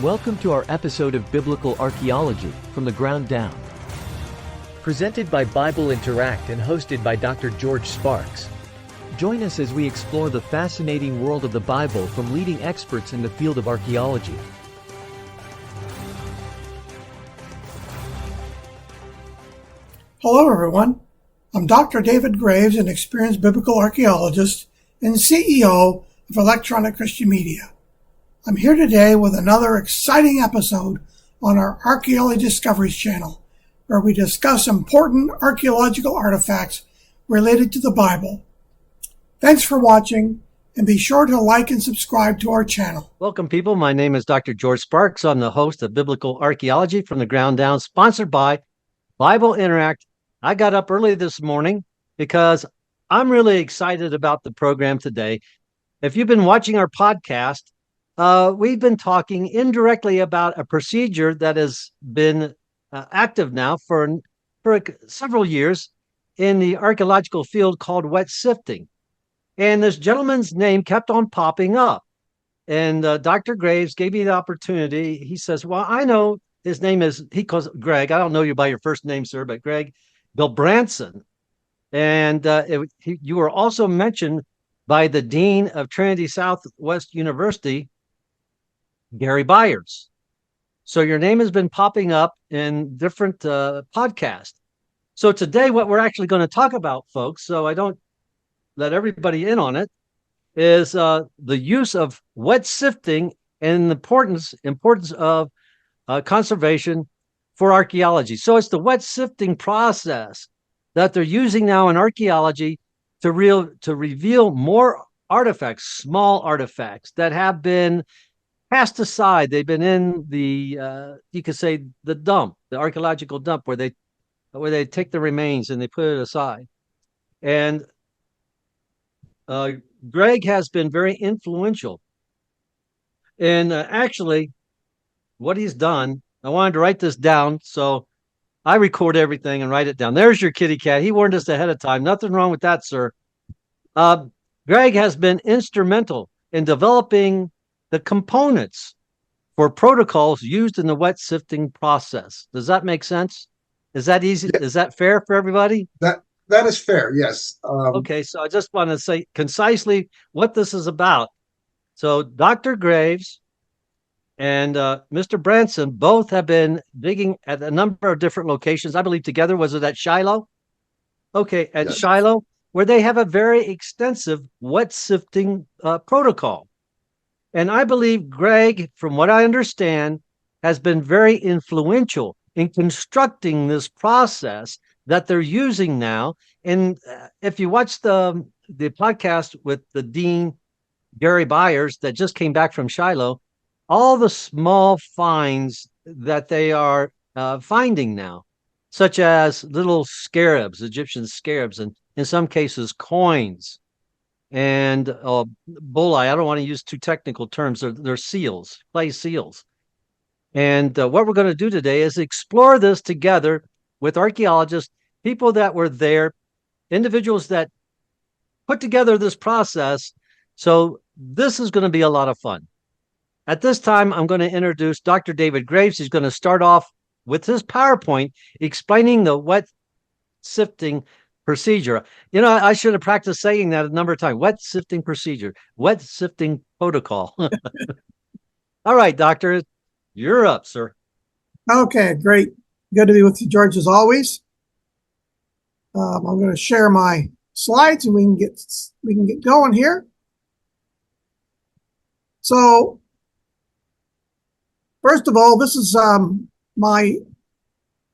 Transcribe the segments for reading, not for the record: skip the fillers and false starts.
Welcome to our episode of Biblical Archaeology from the Ground Down. Presented by Bible Interact and hosted by Dr. George Sparks. Join us as we explore the fascinating world of the Bible from leading experts in the field of archaeology. Hello, everyone. I'm Dr. David Graves, an experienced biblical archaeologist and CEO of Electronic Christian Media. I'm here today with another exciting episode on our Archaeology Discoveries channel, where we discuss important archaeological artifacts related to the Bible. Thanks for watching, and be sure to like and subscribe to our channel. Welcome, people. My name is Dr. George Sparks. I'm the host of Biblical Archaeology from the Ground Down, sponsored by Bible Interact. I got up early this morning because I'm really excited about the program today. If you've been watching our podcast, we've been talking indirectly about a procedure that has been active now for several years in the archaeological field called wet sifting. And this gentleman's name kept on popping up. And Dr. Graves gave me the opportunity. He says, well, I know his name is, he calls Greg. I don't know you by your first name, sir, but Greg Gulbrandsen. And you were also mentioned by the Dean of Trinity Southwest University, Gary Byers. So your name has been popping up in different podcasts. So today, what we're actually going to talk about, folks, so I don't let everybody in on it, is the use of wet sifting and the importance of conservation for archaeology. So it's the wet sifting process that they're using now in archaeology to reveal more artifacts, small artifacts that have been cast aside. They've been in the you could say the dump, the archaeological dump, where they take the remains and they put it aside. And Greg has been very influential in actually what he's done. I wanted to write this down, so I record everything and write it down. There's your kitty cat. He warned us ahead of time. Nothing wrong with that, sir. Greg has been instrumental in developing the components for protocols used in the wet sifting process. Does that make sense? Is that easy? Yeah. Is that fair for everybody? That is fair, yes. Okay, so I just want to say concisely what this is about. So Dr. Graves and Mr. Branson both have been digging at a number of different locations. I believe together, was it at Shiloh? Okay, at yes. Shiloh, where they have a very extensive wet sifting protocol. And I believe Greg, from what I understand, has been very influential in constructing this process that they're using now. And if you watch the podcast with the Dean, Gary Byers, that just came back from Shiloh, all the small finds that they are finding now, such as little scarabs, Egyptian scarabs, and in some cases coins, and boli. I don't want to use too technical terms. They're seals, clay seals. And what we're going to do today is explore this together with archaeologists, people that were there, individuals that put together this process. So this is going to be a lot of fun. At this time, I'm going to introduce Dr. David Graves. He's going to start off with his PowerPoint explaining the wet sifting procedure. You know, I should have practiced saying that a number of times. Wet sifting procedure, wet sifting protocol. All right, doctor, you're up, sir. Okay, great. Good to be with you, George, as always. I'm going to share my slides and we can get going here. So, first of all, this is my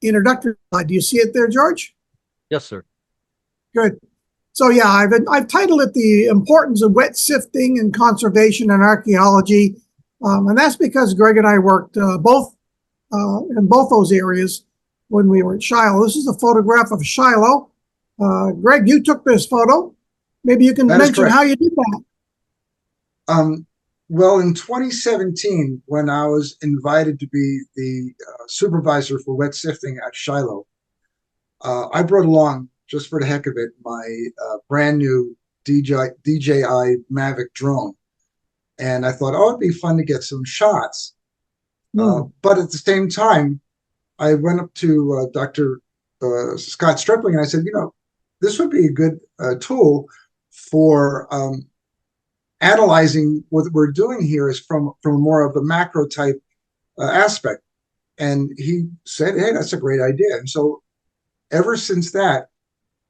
introductory slide. Do you see it there, George? Yes, sir. Good. So yeah, I've titled it "The Importance of Wet Sifting and Conservation in Archaeology," and that's because Greg and I worked in both those areas when we were at Shiloh. This is a photograph of Shiloh. Greg, you took this photo. Maybe you can mention how you did that. Well, in 2017, when I was invited to be the supervisor for wet sifting at Shiloh, I brought along, just for the heck of it, my brand new DJI Mavic drone. And I thought, oh, it'd be fun to get some shots. But at the same time, I went up to Dr. Scott Stripling and I said, this would be a good tool for analyzing what we're doing here is from more of the macro type aspect. And he said, hey, that's a great idea. And so ever since that,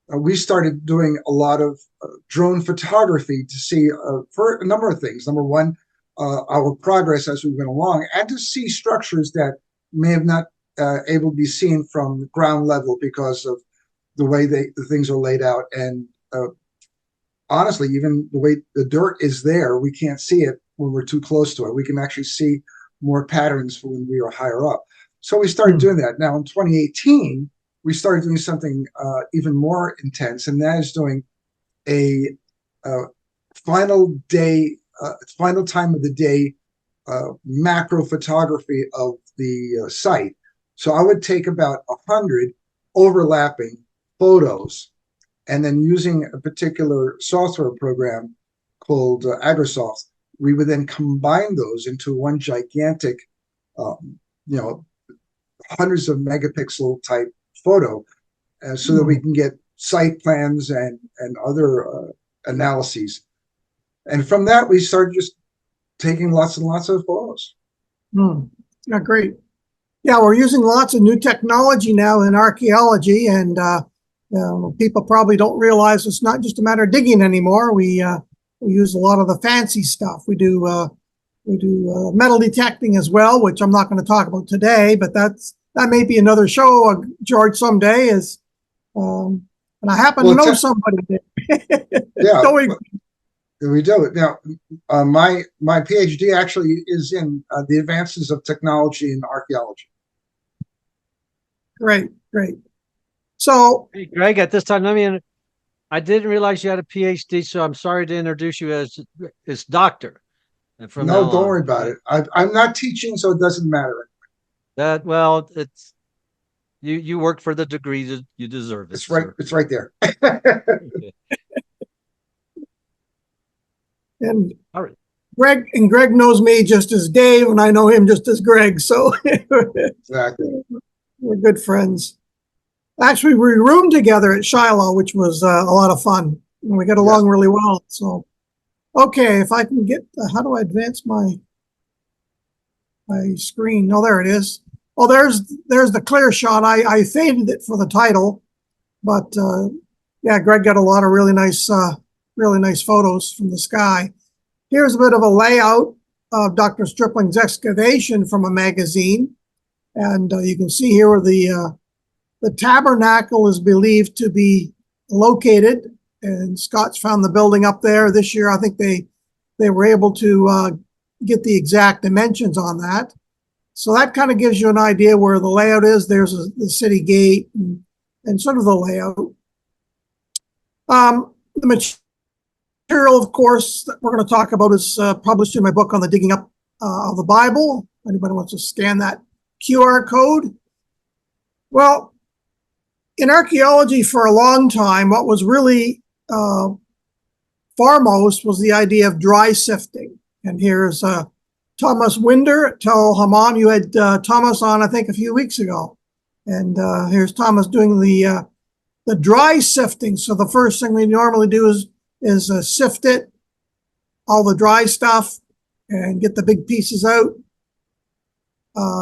we started doing a lot of drone photography to see for a number of things. Number one, our progress as we went along, and to see structures that may have not able to be seen from the ground level because of the way the things are laid out. And honestly, even the way the dirt is there, we can't see it when we're too close to it. We can actually see more patterns when we are higher up. So we started doing that. Now in 2018, we started doing something even more intense, and that is doing a final time of the day macro photography of the site. So I would take about 100 overlapping photos, and then using a particular software program called AgriSoft, we would then combine those into one gigantic, hundreds of megapixel type photo, so that we can get site plans and other analyses. And from that, we started just taking lots and lots of photos. Yeah, great. Yeah, we're using lots of new technology now in archaeology, and people probably don't realize it's not just a matter of digging anymore. We use a lot of the fancy stuff. We do metal detecting as well, which I'm not going to talk about today, but that may be another show, George, someday. And I happen to know somebody there. Yeah, we do. Now, my PhD actually is in the advances of technology in archaeology. Great. So, hey, Greg, at this time, I didn't realize you had a PhD, so I'm sorry to introduce you as doctor. No, don't worry about it. I'm not teaching, so it doesn't matter. It's you work for the degree you deserve. It's right. It's right there. And all right. Greg knows me just as Dave, and I know him just as Greg. So exactly, we're good friends. Actually, we roomed together at Shiloh, which was a lot of fun, and we got along really well. So, okay, if I can get, how do I advance my screen? No, there it is. Oh, there's the clear shot. I faded it for the title, but yeah, Greg got a lot of really nice photos from the sky. Here's a bit of a layout of Dr. Stripling's excavation from a magazine, and you can see here where the tabernacle is believed to be located, and Scott's found the building up there. This year, I think they were able to get the exact dimensions on that. So that kind of gives you an idea where the layout is. There's the city gate and sort of the layout. The material, of course, that we're going to talk about is published in my book on the digging up of the Bible. Anybody wants to scan that QR code? Well, in archaeology for a long time, what was really foremost was the idea of dry sifting. And here's Thomas Winder at Tel Hammam. You had Thomas on, I think, a few weeks ago. And here's Thomas doing the dry sifting. So the first thing we normally do is sift it, all the dry stuff, and get the big pieces out.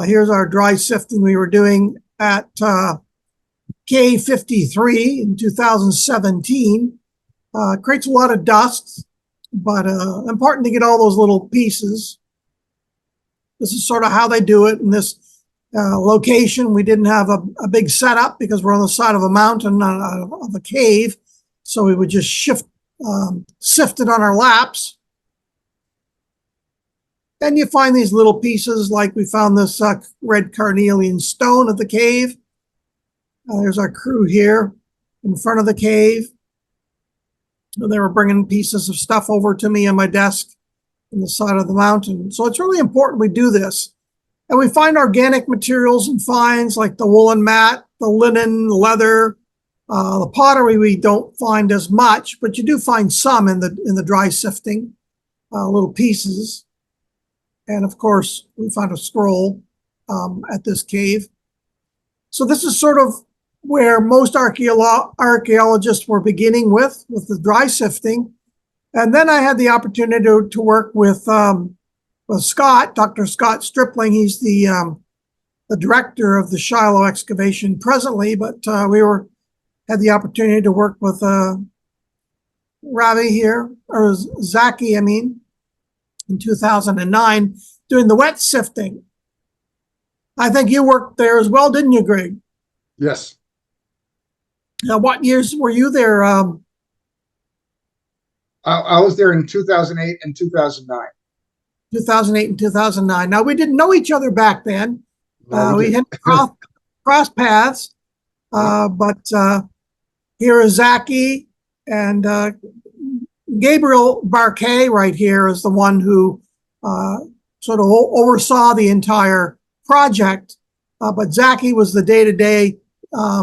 Here's our dry sifting we were doing at K53 in 2017. Creates a lot of dust, but important to get all those little pieces. This is sort of how they do it in this location. We didn't have a big setup because we're on the side of a mountain of a cave, so we would just sift it on our laps. And you find these little pieces, like we found this red carnelian stone at the cave. There's our crew here in front of the cave. They were bringing pieces of stuff over to me on my desk on the side of the mountain. So it's really important we do this. And we find organic materials and finds like the woolen mat, the linen, leather, the pottery we don't find as much, but you do find some in the dry sifting, little pieces. And of course, we found a scroll. at this cave. So this is sort of where most archaeologists were beginning with the dry sifting. And then I had the opportunity to work with Scott, Dr. Scott Stripling. He's the director of the Shiloh excavation presently, but we had the opportunity to work with Ravi here, or Zaki, I mean, in 2009, doing the wet sifting. I think you worked there as well, didn't you, Greg? Yes. Now, what years were you there? I was there in 2008 and 2009. 2008 and 2009. Now, we didn't know each other back then. No, We had cross paths, but here is Zaki, and Gabriel Barquet right here is the one who sort of oversaw the entire project, but Zaki was the day-to-day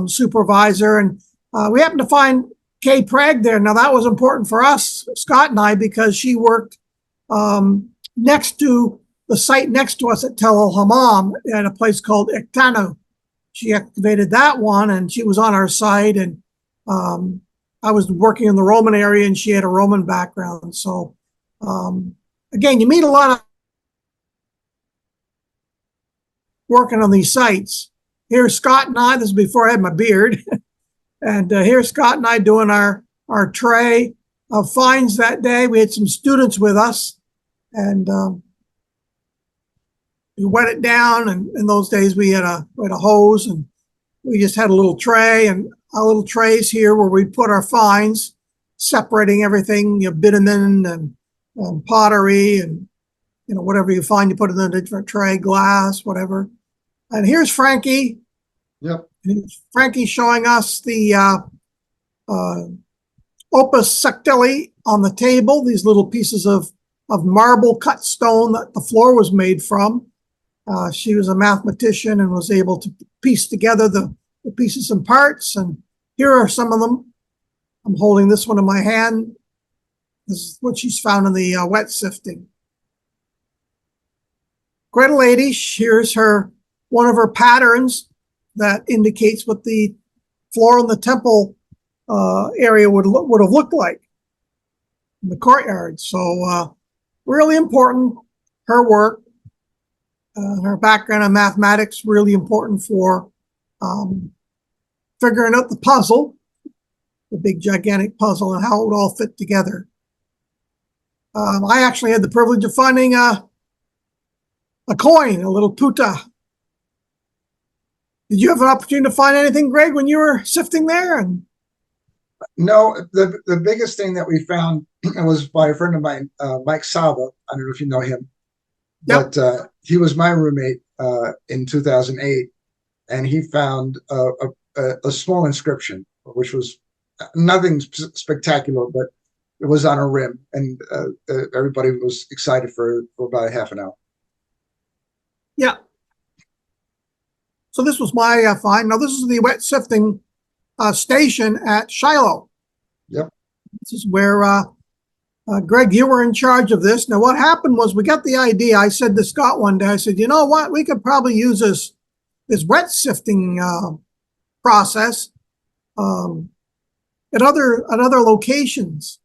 supervisor, and we happened to find Kay Prague there. Now, that was important for us, Scott and I, because she worked next to the site next to us at Tel El Hammam at a place called Iktanu. She excavated that one, and she was on our site, and I was working in the Roman area, and she had a Roman background. So, again, you meet a lot of working on these sites. Here's Scott and I. This is before I had my beard. And here's Scott and I doing our tray of finds that day. We had some students with us, and we wet it down. And in those days, we had a hose, and we just had a little tray, and our little trays here where we put our finds, separating everything, bitumen and pottery, and whatever you find, you put it in a different tray, glass, whatever. And here's Frankie. Yep. Frankie showing us the opus sectili on the table, these little pieces of marble cut stone that the floor was made from. She was a mathematician and was able to piece together the pieces and parts. And here are some of them. I'm holding this one in my hand. This is what she's found in the wet sifting. Quite a lady. Here's one of her patterns that indicates what the floor in the temple area would have looked like in the courtyard. So really important. Her work, her background in mathematics, really important for figuring out the puzzle, the big gigantic puzzle, and how it would all fit together. I actually had the privilege of finding a coin, a little puta. Did you have an opportunity to find anything, Greg, when you were sifting there? No, the biggest thing that we found was by a friend of mine, Mike Saba. I don't know if you know him, Yep. but he was my roommate in 2008, and he found a small inscription, which was nothing spectacular, but it was on a rim, and everybody was excited for about a half an hour. Yeah. So this was my find. Now, this is the wet sifting station at Shiloh. Yep. This is where, Greg, you were in charge of this. Now, what happened was we got the idea. I said to Scott one day, I said, you know what? We could probably use this wet sifting process at other locations.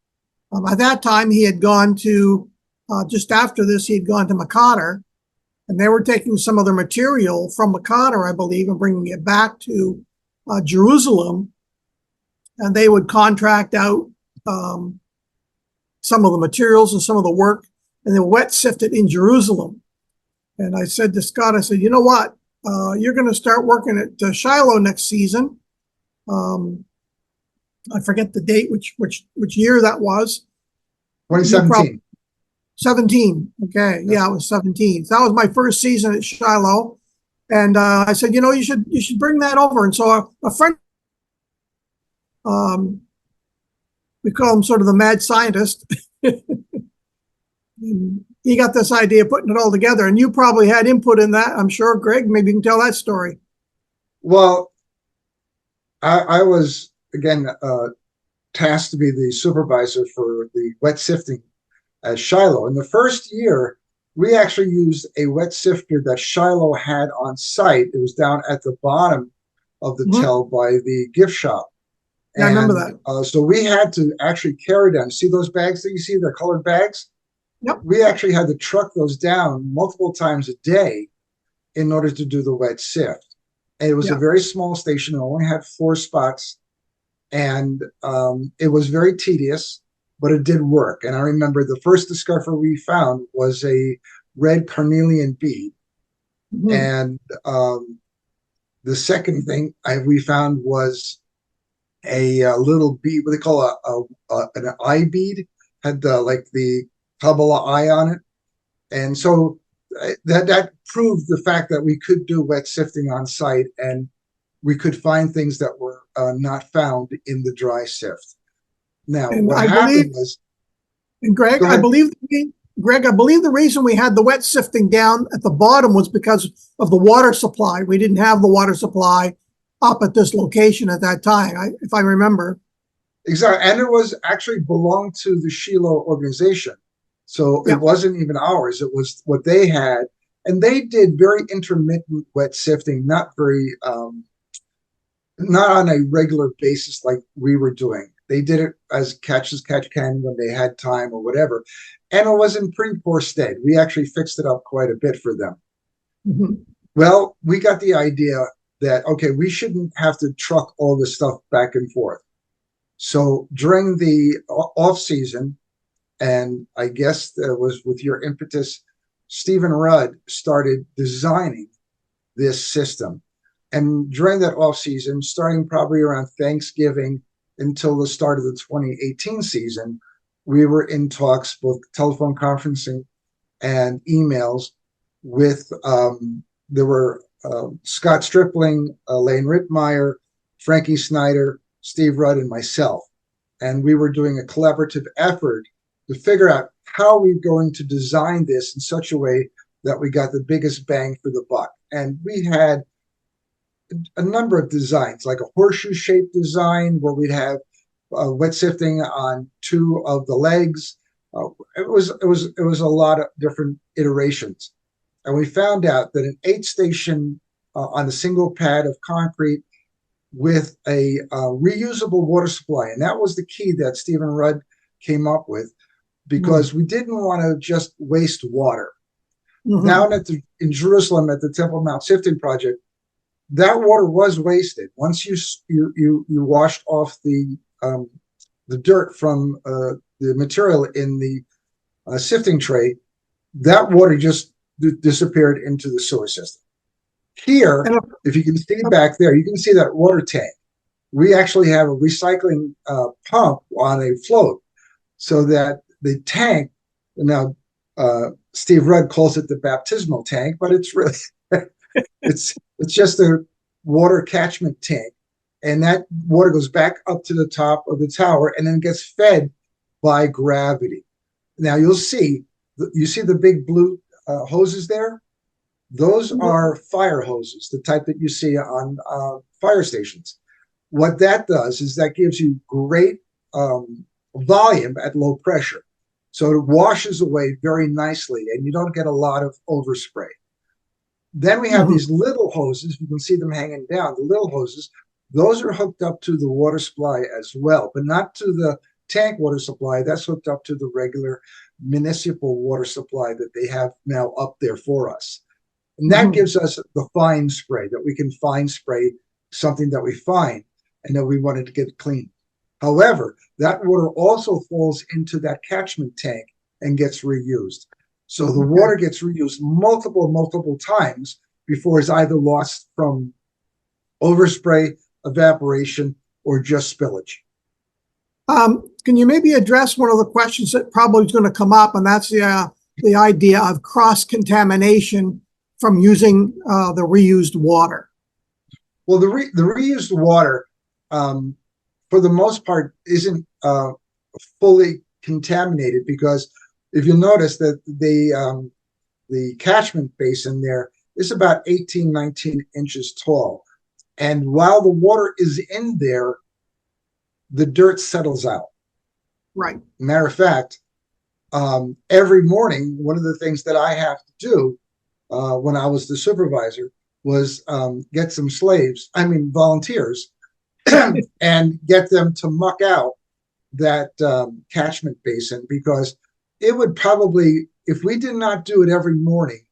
At that time, he had gone to, just after this, he had gone to Makadar. And they were taking some of their material from Makadar, I believe, and bringing it back to Jerusalem. And they would contract out some of the materials and some of the work, and they wet sift it in Jerusalem. And I said to Scott, I said, you know what? You're going to start working at Shiloh next season. I forget the date, which year that was. 2017. 17. Okay. Yeah, it was 17. So that was my first season at Shiloh. And I said, you should bring that over. And so a friend, we call him sort of the mad scientist. He got this idea of putting it all together. And you probably had input in that, I'm sure, Greg. Maybe you can tell that story. Well, I was, again, tasked to be the supervisor for the wet sifting at Shiloh. In the first year, we actually used a wet sifter that Shiloh had on site. It was down at the bottom of the tell by the gift shop. Yeah, I remember that. So we had to actually carry them. See those bags that you see, the colored bags? Yep. We actually had to truck those down multiple times a day in order to do the wet sift. And it was a very small station. It only had 4 spots. And it was very tedious, but it did work. And I remember the first discovery we found was a red carnelian bead. And the second thing we found was a little bead, what they call an eye bead, had like the Kabbalah eye on it. And so that proved the fact that we could do wet sifting on site, and we could find things that were not found in the dry sift. Now, and what happened was, and Greg, I believe the reason we had the wet sifting down at the bottom was because of the water supply. We didn't have the water supply up at this location at that time, if I remember. Exactly, and it was actually belonged to the Shiloh organization. So it wasn't even ours. It was what they had. And they did very intermittent wet sifting, not on a regular basis like we were doing. They did it as catch can when they had time or whatever. And it was in pretty poor state. We actually fixed it up quite a bit for them. Well, we got the idea that, okay, we shouldn't have to truck all this stuff back and forth. So during the off season, and I guess that was with your impetus, Stephen Rudd started designing this system. And during that off season, starting probably around Thanksgiving until the start of the 2018 season, we were in talks, both telephone conferencing and emails with, there were Scott Stripling, Lane Rittmeyer, Frankie Snyder, Steve Rudd, and myself. And we were doing a collaborative effort to figure out how we're going to design this in such a way that we got the biggest bang for the buck. And we had a number of designs, like a horseshoe-shaped design where we'd have wet sifting on 2 of the legs. It was a lot of different iterations. And we found out that an 8-station on a single pad of concrete with a reusable water supply, and that was the key that Stephen Rudd came up with, because we didn't want to just waste water. Down in Jerusalem at the Temple Mount Sifting Project, that water was wasted. Once you washed off the dirt from the material in the sifting tray, that water just disappeared into the sewer system. Here, if you can see back there, you can see that water tank. We actually have a recycling pump on a float, so that the tank, now Steve Rudd calls it the baptismal tank, but it's really it's just a water catchment tank, and that water goes back up to the top of the tower and then gets fed by gravity. Now you see the big blue hoses there. Those are fire hoses, the type that you see on fire stations. What that does is that gives you great volume at low pressure. So it washes away very nicely, and you don't get a lot of overspray. Then we have these little hoses. You can see them hanging down. The little hoses, those are hooked up to the water supply as well, but not to the tank water supply. That's hooked up to the regular municipal water supply that they have now up there for us. And that gives us the fine spray, that we can fine spray something that we find and that we wanted to get clean. However, that water also falls into that catchment tank and gets reused. So the water gets reused multiple times before it's either lost from overspray, evaporation, or just spillage. Can you maybe address one of the questions that probably is going to come up, and that's the idea of cross-contamination from using the reused water? Well, the reused water, for the most part, isn't fully contaminated, because if you notice that the catchment basin there is about 18, 19 inches tall. And while the water is in there, the dirt settles out. Right. Matter of fact, every morning, one of the things that I have to do when I was the supervisor was get some volunteers, and get them to muck out that catchment basin, because it would probably, if we did not do it every morning,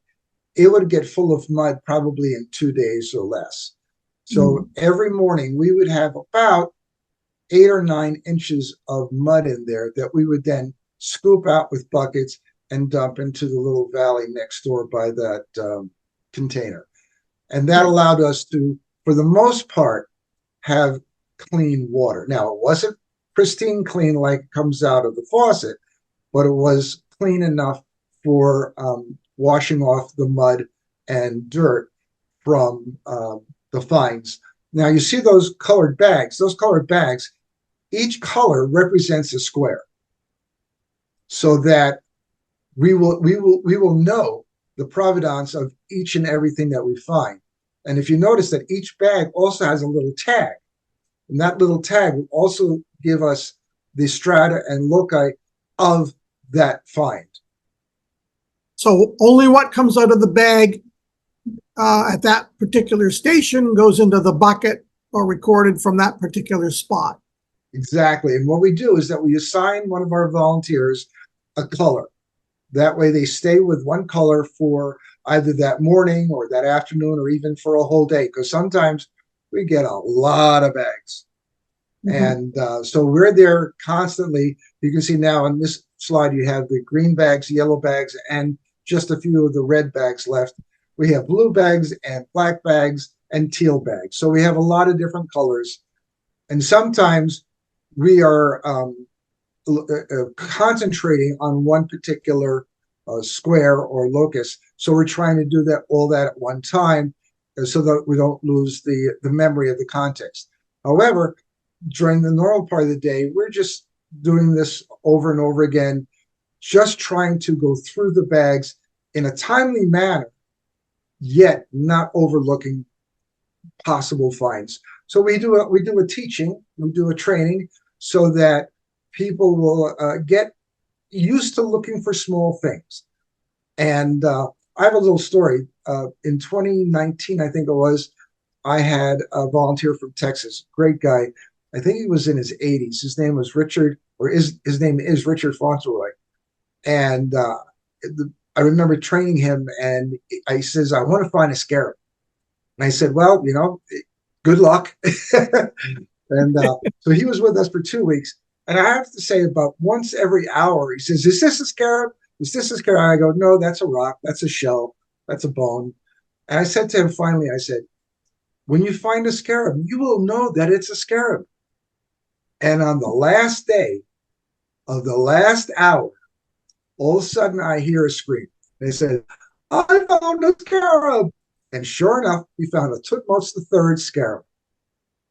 it would get full of mud probably in 2 days or less. So every morning we would have about 8 or 9 inches of mud in there that we would then scoop out with buckets and dump into the little valley next door by that container. And that allowed us to, for the most part, have clean water. Now, it wasn't pristine clean like it comes out of the faucet, but it was clean enough for washing off the mud and dirt from the fines. Now, you see those colored bags. Those colored bags, each color represents a square, so that we will know the provenance of each and everything that we find. And if you notice that each bag also has a little tag, and that little tag will also give us the strata and loci of that find. So only what comes out of the bag at that particular station goes into the bucket or recorded from that particular spot. Exactly. And what we do is that we assign one of our volunteers a color. That way they stay with one color for either that morning or that afternoon or even for a whole day, because sometimes we get a lot of bags. And so we're there constantly. You can see now on this slide, you have the green bags, yellow bags, and just a few of the red bags left. We have blue bags and black bags and teal bags. So we have a lot of different colors. And sometimes we are concentrating on one particular square or locus. So we're trying to do all that at one time, so that we don't lose the memory of the context. However, during the normal part of the day, we're just doing this over and over again, just trying to go through the bags in a timely manner, yet not overlooking possible finds. So we do a teaching, we do a training, so that people will get used to looking for small things. And I have a little story. In 2019, I think it was, I had a volunteer from Texas, great guy. I think he was in his 80s. His name was Richard, or his name is Richard Fauntleroy. And I remember training him, and I says, I want to find a scarab. And I said, well, good luck. And so he was with us for 2 weeks. And I have to say, about once every hour, he says, is this a scarab? Is this a scarab? I go, no, that's a rock. That's a shell. That's a bone. And I said to him, finally, I said, when you find a scarab, you will know that it's a scarab. And on the last day of the last hour, all of a sudden I hear a scream. They said, I found a scarab. And sure enough, we found a Tutmos III scarab.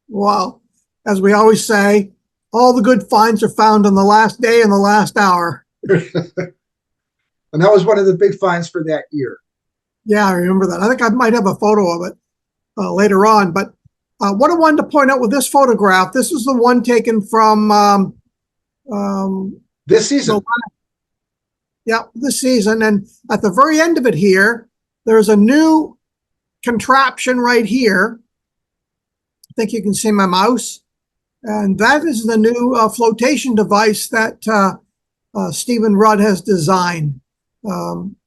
Wow. As we always say, all the good finds are found on the last day and the last hour. And that was one of the big finds for that year. Yeah, I remember that. I think I might have a photo of it later on. But what I wanted to point out with this photograph, this is the one taken from this season. This season. And at the very end of it here, there's a new contraption right here. I think you can see my mouse. And that is the new flotation device that Stephen Rudd has designed.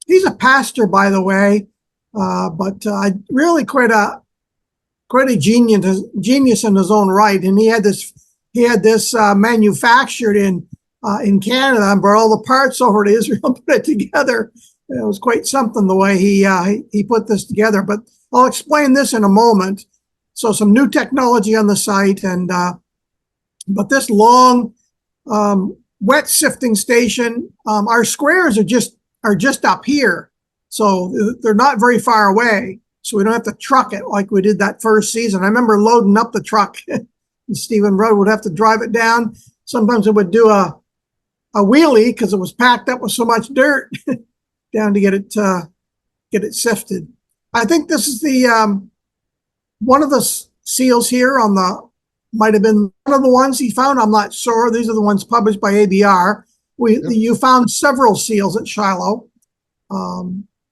He's a pastor, by the way, but really quite a genius in his own right. And he had this manufactured in Canada and brought all the parts over to Israel and put it together. It was quite something the way he put this together. But I'll explain this in a moment. So some new technology on the site, and but this long wet sifting station, our squares are just up here, so they're not very far away. So we don't have to truck it like we did that first season. I remember loading up the truck, and Stephen Rudd would have to drive it down. Sometimes it would do a wheelie because it was packed up with so much dirt down to get it sifted. I think this is the one of the seals here on the, might have been one of the ones he found. I'm not sure. These are the ones published by ABR. You found several seals at Shiloh.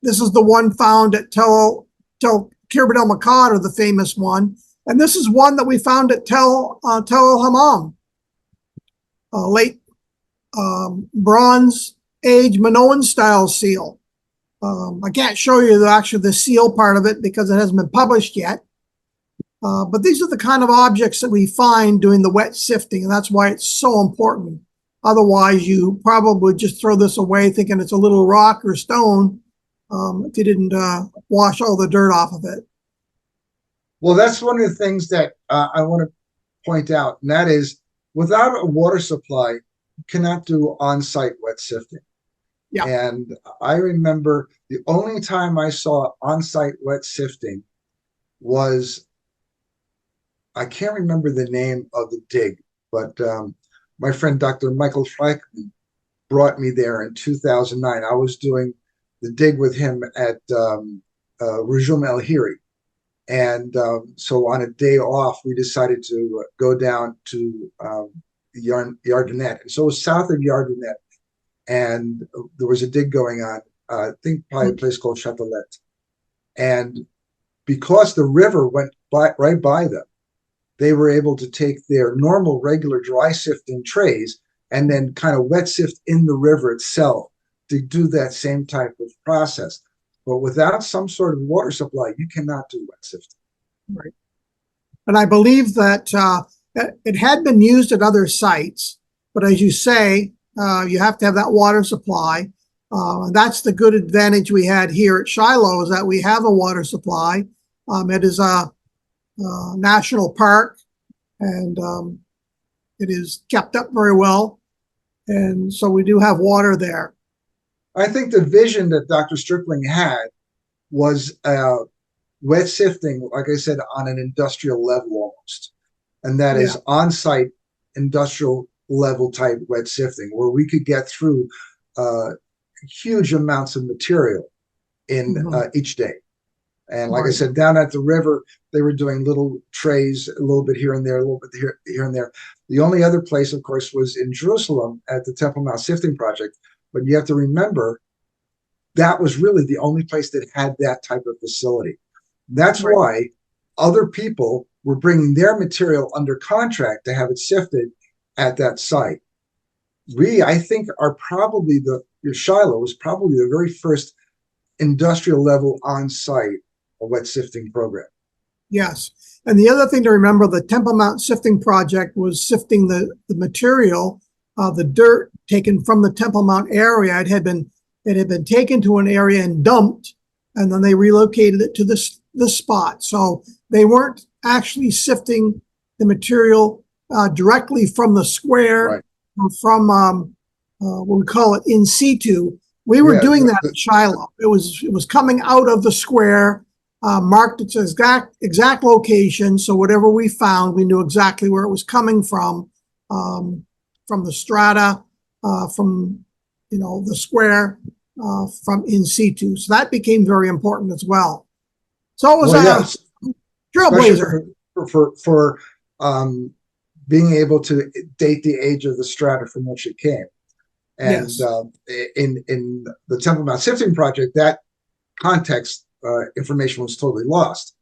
This is the one found at Tel Kirbet El Makad, the famous one. And this is one that we found at Tel El Hammam, late Bronze Age Minoan style seal. I can't show you the seal part of it because it hasn't been published yet. But these are the kind of objects that we find doing the wet sifting, and that's why it's so important. Otherwise, you probably just throw this away thinking it's a little rock or stone if you didn't wash all the dirt off of it. Well, that's one of the things that I want to point out, and that is without a water supply, you cannot do on-site wet sifting. Yeah. And I remember the only time I saw on-site wet sifting was, I can't remember the name of the dig, but my friend Dr. Michael Fleischman brought me there in 2009. I was doing the dig with him at Rujum El Hiri. And so on a day off, we decided to go down to Yardenette. And so it was south of Yardenette. And there was a dig going on, I think probably a place called Châtelet. And because the river went right by them, they were able to take their normal, regular dry sifting trays and then kind of wet sift in the river itself to do that same type of process. But without some sort of water supply, you cannot do wet sifting. Right. And I believe that it had been used at other sites, but as you say, you have to have that water supply. And that's the good advantage we had here at Shiloh, is that we have a water supply. It is a national park, and it is kept up very well. And so we do have water there. I think the vision that Dr. Stripling had was wet sifting, like I said, on an industrial level almost. And that is on-site industrial level type wet sifting, where we could get through huge amounts of material in each day. And like I said, down at the river, they were doing little trays, a little bit here and there, a little bit here and there. The only other place, of course, was in Jerusalem at the Temple Mount Sifting Project. But you have to remember, that was really the only place that had that type of facility. That's why other people were bringing their material under contract to have it sifted at that site. We, I think, are probably Shiloh was probably the very first industrial level on-site wet sifting program. Yes. And the other thing to remember, the Temple Mount Sifting Project was sifting the material, the dirt taken from the Temple Mount area. It had been taken to an area and dumped, and then they relocated it to this spot. So they weren't actually sifting the material directly from the square, or from what we call it in situ. We were doing that at Shiloh. It was coming out of the square, marked its exact location. So whatever we found, we knew exactly where it was coming from the strata, from the square, from in situ. So that became very important as well. So it was a trailblazer for being able to date the age of the strata from which it came. And in the Temple Mount Sifting Project, that context information was totally lost.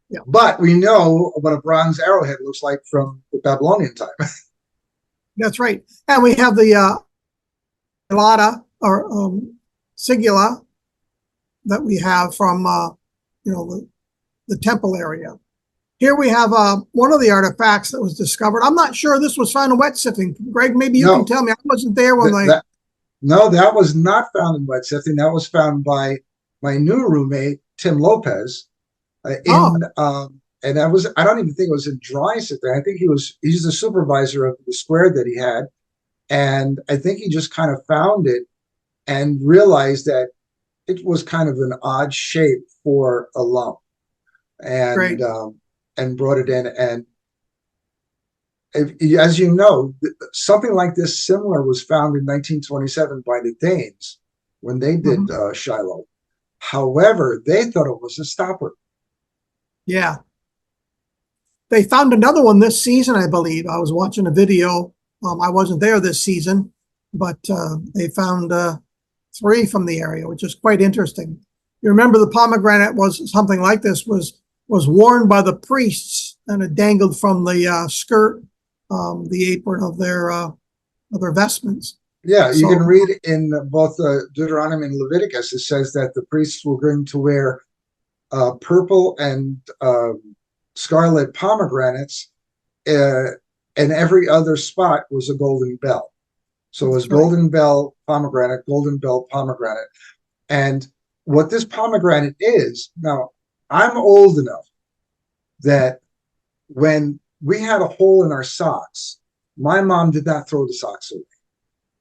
Yeah. But we know what a bronze arrowhead looks like from the Babylonian time. That's right. And we have the Elata or Sigila that we have from the temple area. Here we have one of the artifacts that was discovered. I'm not sure this was found in wet sifting. Greg, maybe you can tell me. I wasn't there when No, that was not found in wet sifting. That was found by my new roommate, Tim Lopez. And that was, I don't even think it was in dry sifting. I think he's the supervisor of the square that he had. And I think he just kind of found it and realized that it was kind of an odd shape for a lump. And brought it in. And as you know, something like this similar was found in 1927 by the Danes when they did Shiloh. However, they thought it was a stopper. Yeah. They found another one this season, I believe. I was watching a video. I wasn't there this season, but they found 3 from the area, which is quite interesting. You remember the pomegranate was something like this, was worn by the priests, and it dangled from the skirt, the apron of their vestments. Yeah, you So, can read in both Deuteronomy and Leviticus, it says that the priests were going to wear purple and scarlet pomegranates, and every other spot was a golden bell. So it was right. golden bell pomegranate. And what this pomegranate is, now I'm old enough that when we had a hole in our socks, my mom did not throw the socks away.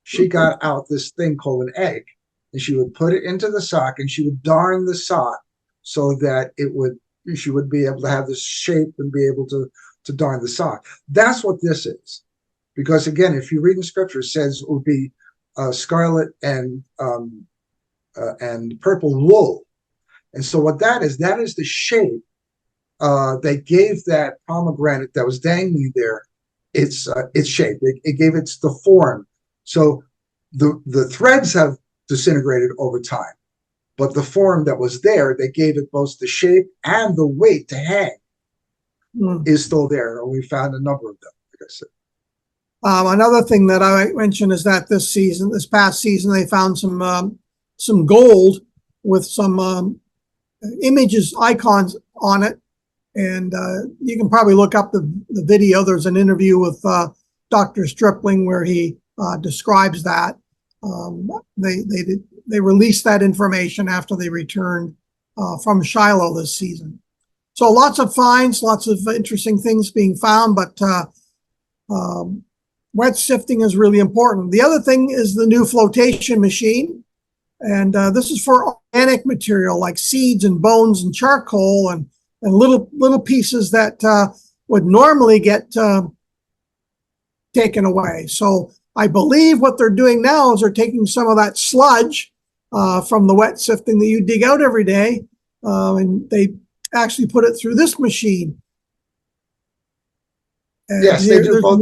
She got out this thing called an egg, and she would put it into the sock, and she would darn the sock so that she would be able to have this shape and be able to darn the sock. That's what this is. Because again, if you read in scripture, it says it would be scarlet and purple wool. And so what that is the shape they gave that pomegranate that was dangling there its shape. It gave it the form. So the threads have disintegrated over time, but the form that was there, they gave it both the shape and the weight to hang is still there. And we found a number of them, like I said. Another thing that I mentioned is that this past season, they found some gold with some images, icons on it. And you can probably look up the video. There's an interview with Dr. Stripling where he describes that. They released that information after they returned from Shiloh this season. So lots of finds, lots of interesting things being found, but wet sifting is really important. The other thing is the new flotation machine. And this is for organic material like seeds and bones and charcoal and little pieces that would normally get taken away. So I believe what they're doing now is they're taking some of that sludge from the wet sifting that you dig out every day, and they actually put it through this machine. And yes, they do both.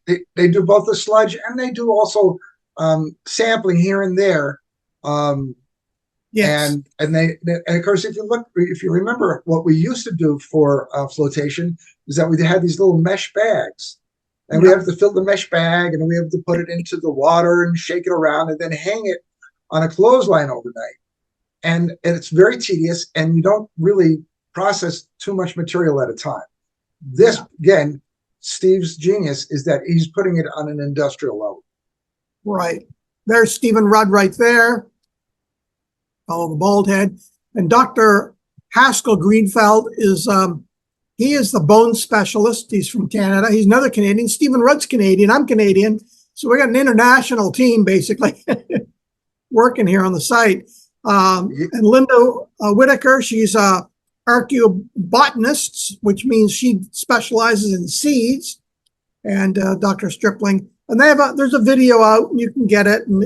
They do both the sludge, and they do also sampling here and there. Yes. And of course, if you remember, what we used to do for flotation is that we had these little mesh bags, and we have to fill the mesh bag, and we have to put it into the water and shake it around, and then hang it on a clothesline overnight. And it's very tedious, and you don't really process too much material at a time. This again, Steve's genius is that he's putting it on an industrial level. Right. There's Stephen Rudd right there. Follow the bald head. And Dr. Haskell Greenfeld is he is the bone specialist. He's from Canada. He's another Canadian. Stephen Rudd's Canadian. I'm Canadian. So we got an international team basically working here on the site. And Linda Whitaker, she's a archaeobotanist, which means she specializes in seeds. And Dr. Stripling. And there's a video out, and you can get it. And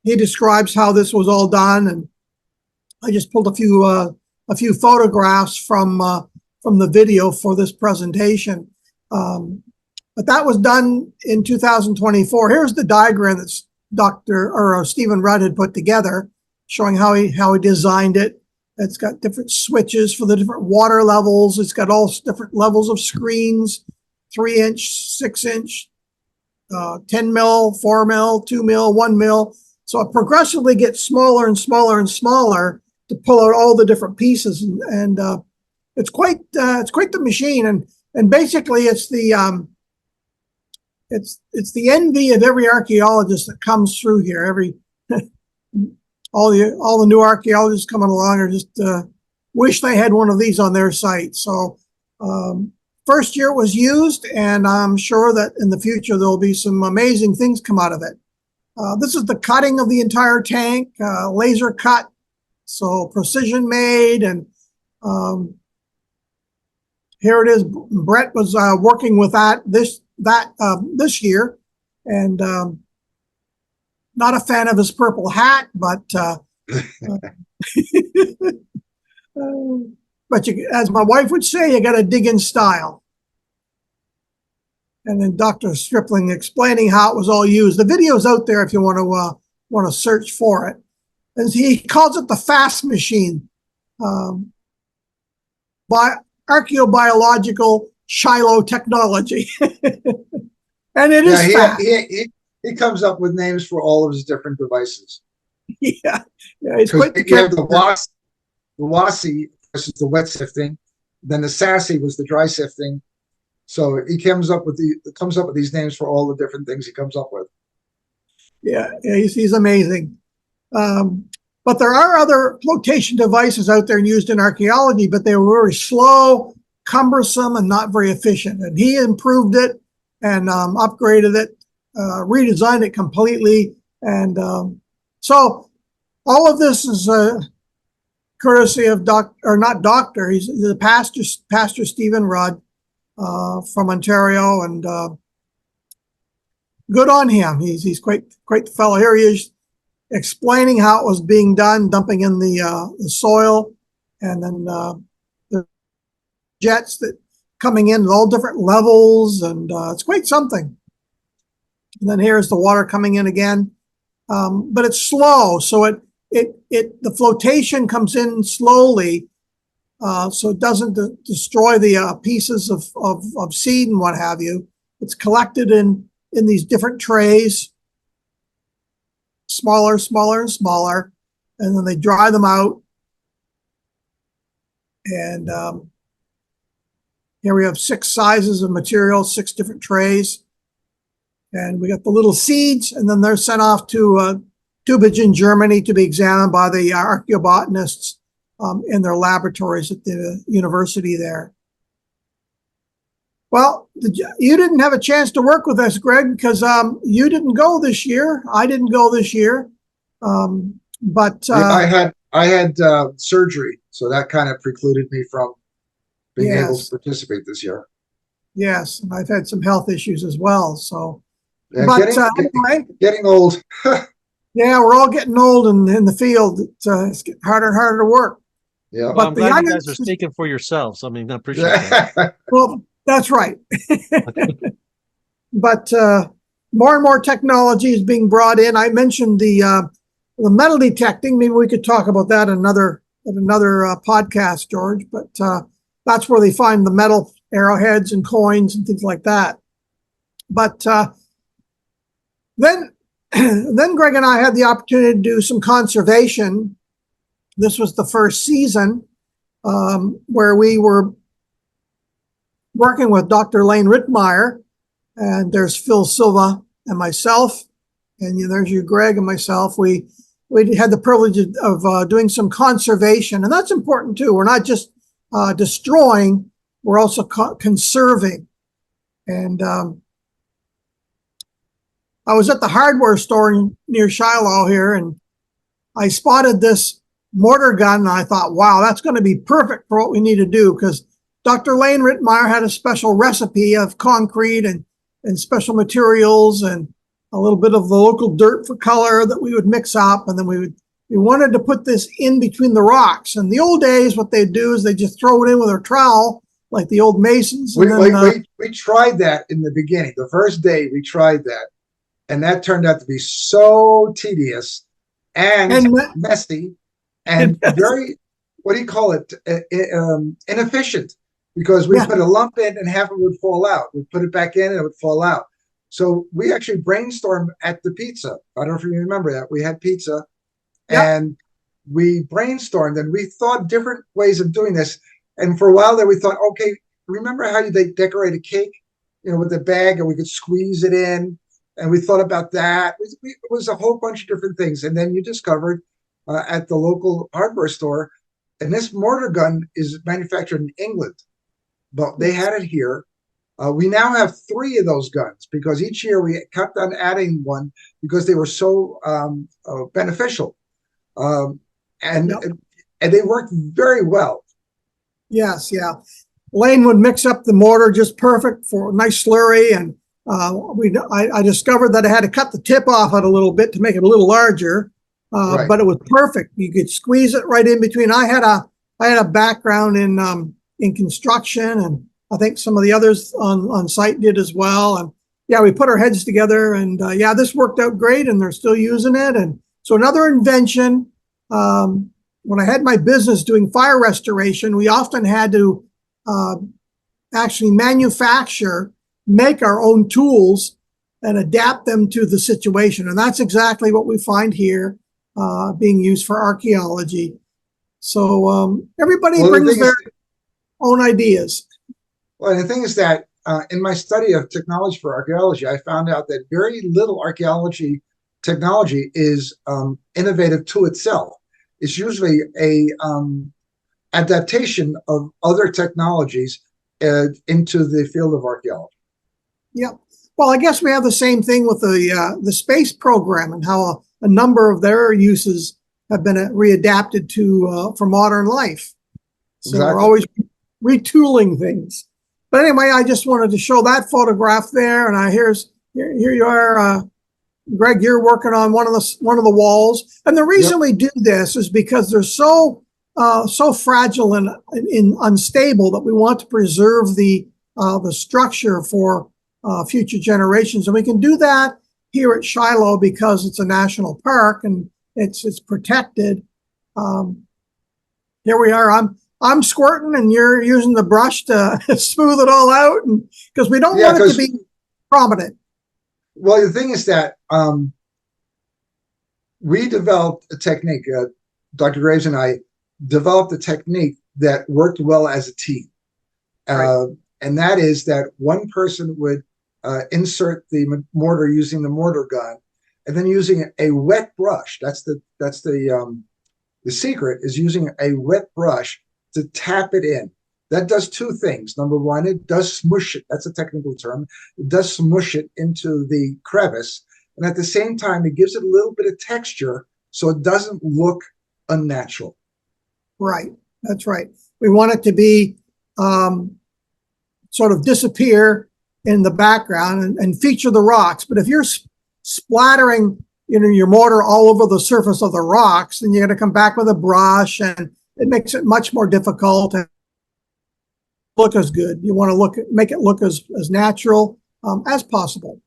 he describes how this was all done, and I just pulled a few photographs from the video for this presentation. But that was done in 2024. Here's the diagram that Stephen Rudd had put together, showing how he designed it. It's got different switches for the different water levels. It's got all different levels of screens: 3-inch, 6-inch, 10 mil, 4 mil, 2 mil, 1 mil. So it progressively gets smaller and smaller and smaller to pull out all the different pieces, and it's quite the machine, and basically it's the envy of every archaeologist that comes through here. All the new archaeologists coming along are just wish they had one of these on their site. So first year it was used, and I'm sure that in the future there will be some amazing things come out of it. This is the cutting of the entire tank, laser cut, so precision made. And here it is. Brett was working with that this year, and not a fan of his purple hat, but but as my wife would say, you got to dig in style. and then Dr. Stripling explaining how it was all used. The video's out there if you want to search for it. And he calls it the fast machine, by archaeobiological Shiloh technology. And it is fast. He comes up with names for all of his different devices. Yeah, he's quite the you have the WASI, which is the wet sifting, then the SASI was the dry sifting. So he comes up with these names for all the different things he comes up with. Yeah, he's amazing. But there are other flotation devices out there used in archaeology, but they were very slow, cumbersome, and not very efficient. And he improved it and upgraded it, redesigned it completely. And so all of this is courtesy of he's the Pastor Stephen Rudd from Ontario, and good on him. He's quite the fellow. Here he is explaining how it was being done, dumping in the soil, and then the jets that coming in at all different levels, and it's quite something. And then here's the water coming in again, but it's slow, so the flotation comes in slowly, so it doesn't destroy the pieces of seed and what have you. It's collected in these different trays, smaller, smaller, and smaller, and then they dry them out. And here we have 6 sizes of material, 6 different trays. And we got the little seeds, and then they're sent off to Tübingen, Germany, to be examined by the archaeobotanists in their laboratories at the university there. Well, you didn't have a chance to work with us, Greg, because you didn't go this year. I didn't go this year, but I had surgery, so that kind of precluded me from being able to participate this year. Yes, and I've had some health issues as well. So, yeah, but anyway, getting old. Yeah, we're all getting old in the field. It's getting harder and harder to work. Yeah, well, I'm glad you guys are speaking for yourselves. I mean, I appreciate that. Well, that's right. But more and more technology is being brought in. I mentioned the metal detecting. Maybe we could talk about that in another podcast, George. But that's where they find the metal arrowheads and coins and things like that. But then Greg and I had the opportunity to do some conservation. This was the first season where we were working with Dr. Lane Rittmeyer, and there's Phil Silva and myself, and there's you, Greg, and myself. We had the privilege of doing some conservation, and that's important too. We're not just destroying, we're also conserving. And I was at the hardware store near Shiloh here, and I spotted this mortar gun, and I thought, wow, that's going to be perfect for what we need to do, because Dr. Lane Rittmeyer had a special recipe of concrete and special materials and a little bit of the local dirt for color that we would mix up, and then we wanted to put this in between the rocks. In the old days, what they'd do is they just throw it in with a trowel, like the old masons. We tried that in the beginning. The first day we tried that, and that turned out to be so tedious and messy and very, what do you call it, inefficient, because we put a lump in and half of it would fall out. We put it back in and it would fall out. So we actually brainstormed at the pizza. I don't know if you remember that. We had pizza and we brainstormed and we thought different ways of doing this. And for a while there, we thought, okay, remember how they decorate a cake, with the bag, and we could squeeze it in? And we thought about that. It was a whole bunch of different things. And then you discovered at the local hardware store, and this mortar gun is manufactured in England, but they had it here. We now have 3 of those guns, because each year we kept on adding one because they were so beneficial. And they worked very well. Yes, yeah. Lane would mix up the mortar just perfect for a nice slurry, and I discovered that I had to cut the tip off it a little bit to make it a little larger, but it was perfect. You could squeeze it right in between. I had a background in construction, and I think some of the others on site did as well. And yeah, we put our heads together, and yeah, this worked out great, and they're still using it. And so another invention. When I had my business doing fire restoration, we often had to actually make our own tools and adapt them to the situation. And that's exactly what we find here being used for archaeology. So everybody brings their own ideas. Well, the thing is that in my study of technology for archaeology, I found out that very little archaeology technology is innovative to itself. It's usually a adaptation of other technologies into the field of archaeology. Yep. Well, I guess we have the same thing with the space program and how a number of their uses have been readapted to for modern life. So Exactly. We're always retooling things. But anyway, I just wanted to show that photograph there, and here you are, Greg. You're working on one of the walls, and the reason we do this is because they're so fragile and unstable that we want to preserve the structure for future generations, and we can do that here at Shiloh because it's a national park and it's protected. Here we are. I'm squirting, and you're using the brush to smooth it all out, and because we don't want it to be prominent. Well, the thing is that we developed a technique. Dr. Graves and I developed a technique that worked well as a team, and that is that one person would insert the mortar using the mortar gun, and then using a wet brush. That's the secret, is using a wet brush to tap it in. That does two things. Number one, it does smush it. That's a technical term. It does smush it into the crevice. And at the same time, it gives it a little bit of texture so it doesn't look unnatural. Right. That's right. We want it to be sort of disappear in the background and feature the rocks. But if you're splattering your mortar all over the surface of the rocks, then you're going to come back with a brush, and it makes it much more difficult and look as good. You want to make it look as natural as possible.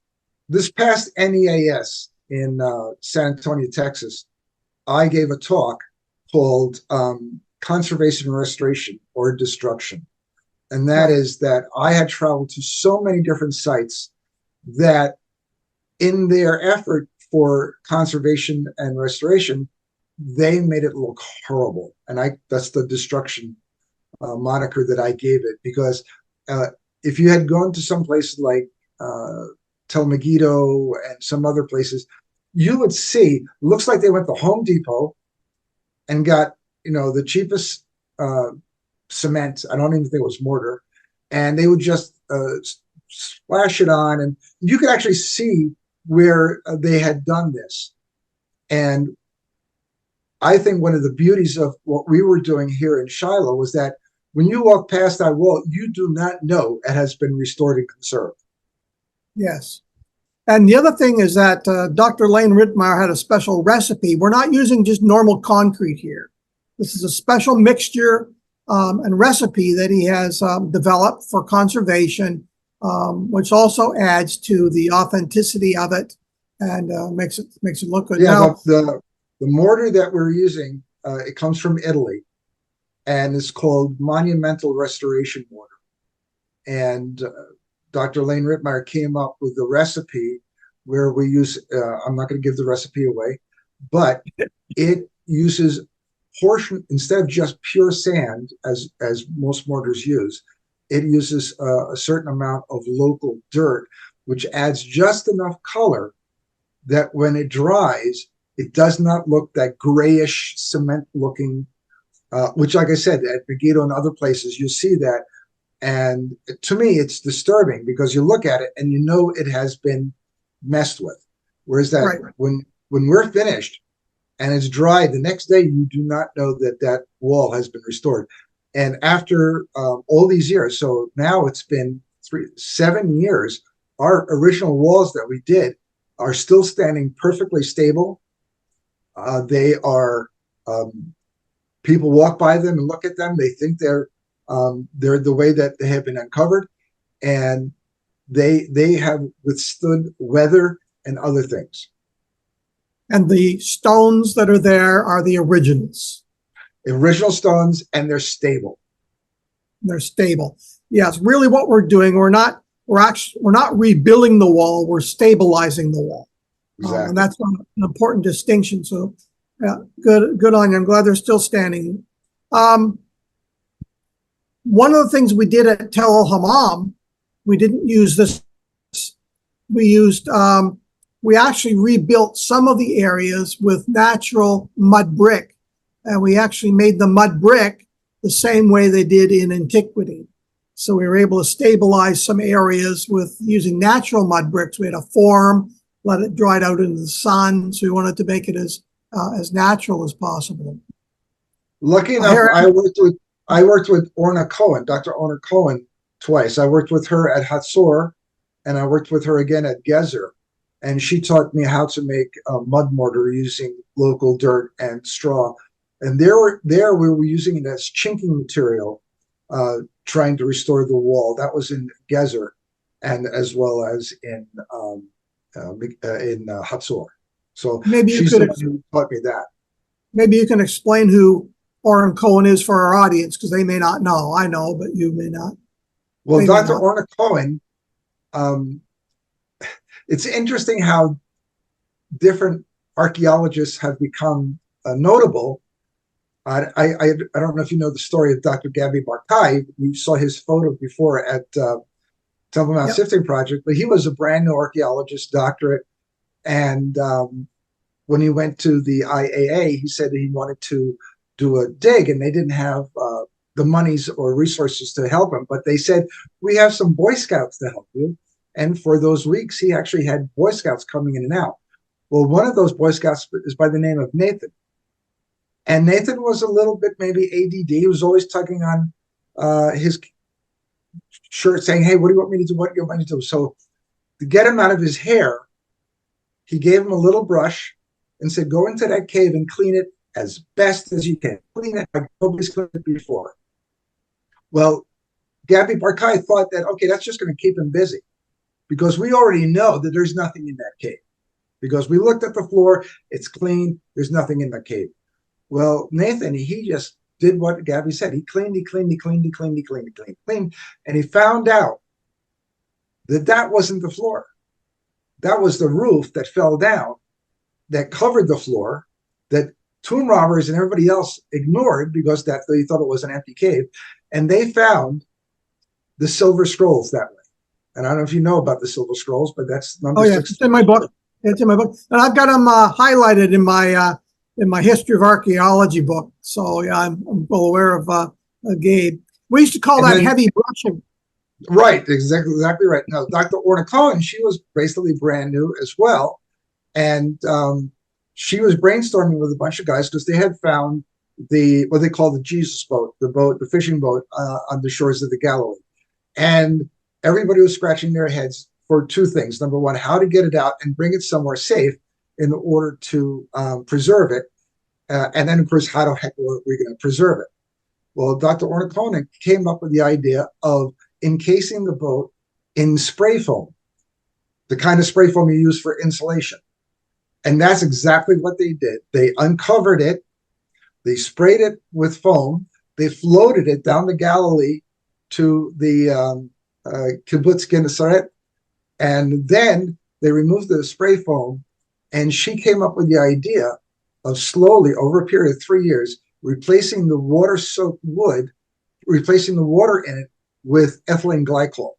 This past NEAS in San Antonio, Texas, I gave a talk called Conservation and Restoration or Destruction. And that is that I had traveled to so many different sites that in their effort for conservation and restoration, they made it look horrible. And that's the destruction moniker that I gave it, because if you had gone to some places like Tel Megiddo and some other places, you would see, looks like they went to Home Depot and got, the cheapest cement. I don't even think it was mortar. And they would just splash it on. And you could actually see where they had done this. And I think one of the beauties of what we were doing here in Shiloh was that when you walk past that wall, you do not know it has been restored and conserved. Yes. And the other thing is that Dr. Lane Rittmeyer had a special recipe. We're not using just normal concrete here. This is a special mixture and recipe that he has developed for conservation, which also adds to the authenticity of it and makes it look good. Yeah, now, the mortar that we're using, it comes from Italy, and it's called Monumental Restoration Mortar. And Dr. Lane Rittmeyer came up with a recipe where we use, I'm not going to give the recipe away, but it uses instead of just pure sand, as most mortars use, it uses a certain amount of local dirt, which adds just enough color that when it dries, it does not look that grayish cement looking, which, like I said, at Megiddo and other places, you see that. And to me, it's disturbing because you look at it and you know it has been messed with. Whereas that when we're finished and it's dried, the next day you do not know that wall has been restored. And after all these years, so now it's been 7 years, our original walls that we did are still standing perfectly stable. They are, people walk by them and look at them. They think they're They're the way that they have been uncovered, and they have withstood weather and other things. And the stones that are there are the originals. Original stones, and they're stable. They're stable. Yes, really what we're doing, we're not rebuilding the wall, we're stabilizing the wall. Exactly. And that's an important distinction. So yeah, good on you. I'm glad they're still standing. One of the things we did at Tel El Hammam, we didn't use this. We actually rebuilt some of the areas with natural mud brick. And we actually made the mud brick the same way they did in antiquity. So we were able to stabilize some areas with using natural mud bricks. We had a form, let it dry out in the sun. So we wanted to make it as natural as possible. Lucky enough, I worked with Orna Cohen, Dr. Orna Cohen, twice. I worked with her at Hatzor, and I worked with her again at Gezer. And she taught me how to make a mud mortar using local dirt and straw. And there we were using it as chinking material, trying to restore the wall. That was in Gezer, and as well as in Hatzor. So maybe she's the one who taught me that. Maybe you can explain who Orna Cohen is for our audience, because they may not know. I know, but you may not. Well, Dr. Orna Cohen, it's interesting how different archaeologists have become notable. I don't know if you know the story of Dr. Gabi Barkai. You saw his photo before at Temple Mount Sifting Project, but he was a brand new archaeologist, doctorate. And when he went to the IAA, he said he wanted to do a dig, and they didn't have the monies or resources to help him. But they said, we have some Boy Scouts to help you. And for those weeks, he actually had Boy Scouts coming in and out. Well, one of those Boy Scouts is by the name of Nathan. And Nathan was a little bit maybe ADD. He was always tugging on his shirt saying, hey, what do you want me to do? What do you want me to do? So to get him out of his hair, he gave him a little brush and said, go into that cave and clean it as best as you can. Clean it like nobody's cleaned it before. Well, Gabi Barkai thought that, okay, that's just going to keep him busy, because we already know that there's nothing in that cave. Because we looked at the floor, it's clean, there's nothing in the cave. Well, Nathan, he just did what Gabi said. He cleaned, and he found out that that wasn't the floor. That was the roof that fell down, that covered the floor, that tomb robbers and everybody else ignored because that they thought it was an empty cave. And they found the silver scrolls that way. And I don't know if you know about the silver scrolls, but that's number 6. It's in my book. It's in my book, and I've got them highlighted in my history of archaeology book. So yeah, I'm well aware of Gabe. We used to call that heavy brushing. Right, exactly right. Now, Dr. Orna Cohen, she was basically brand new as well, and she was brainstorming with a bunch of guys because they had found what they call the Jesus boat, the fishing boat on the shores of the Galilee, and everybody was scratching their heads for two things. Number one, how to get it out and bring it somewhere safe in order to preserve it. And then, of course, how the heck were we going to preserve it? Well, Dr. Orna Cohen came up with the idea of encasing the boat in spray foam, the kind of spray foam you use for insulation. And that's exactly what they did. They uncovered it. They sprayed it with foam. They floated it down the Galilee to the Kibbutz Gennesaret. And then they removed the spray foam, and she came up with the idea of slowly, over a period of 3 years, replacing the water-soaked wood, replacing the water in it with ethylene glycol.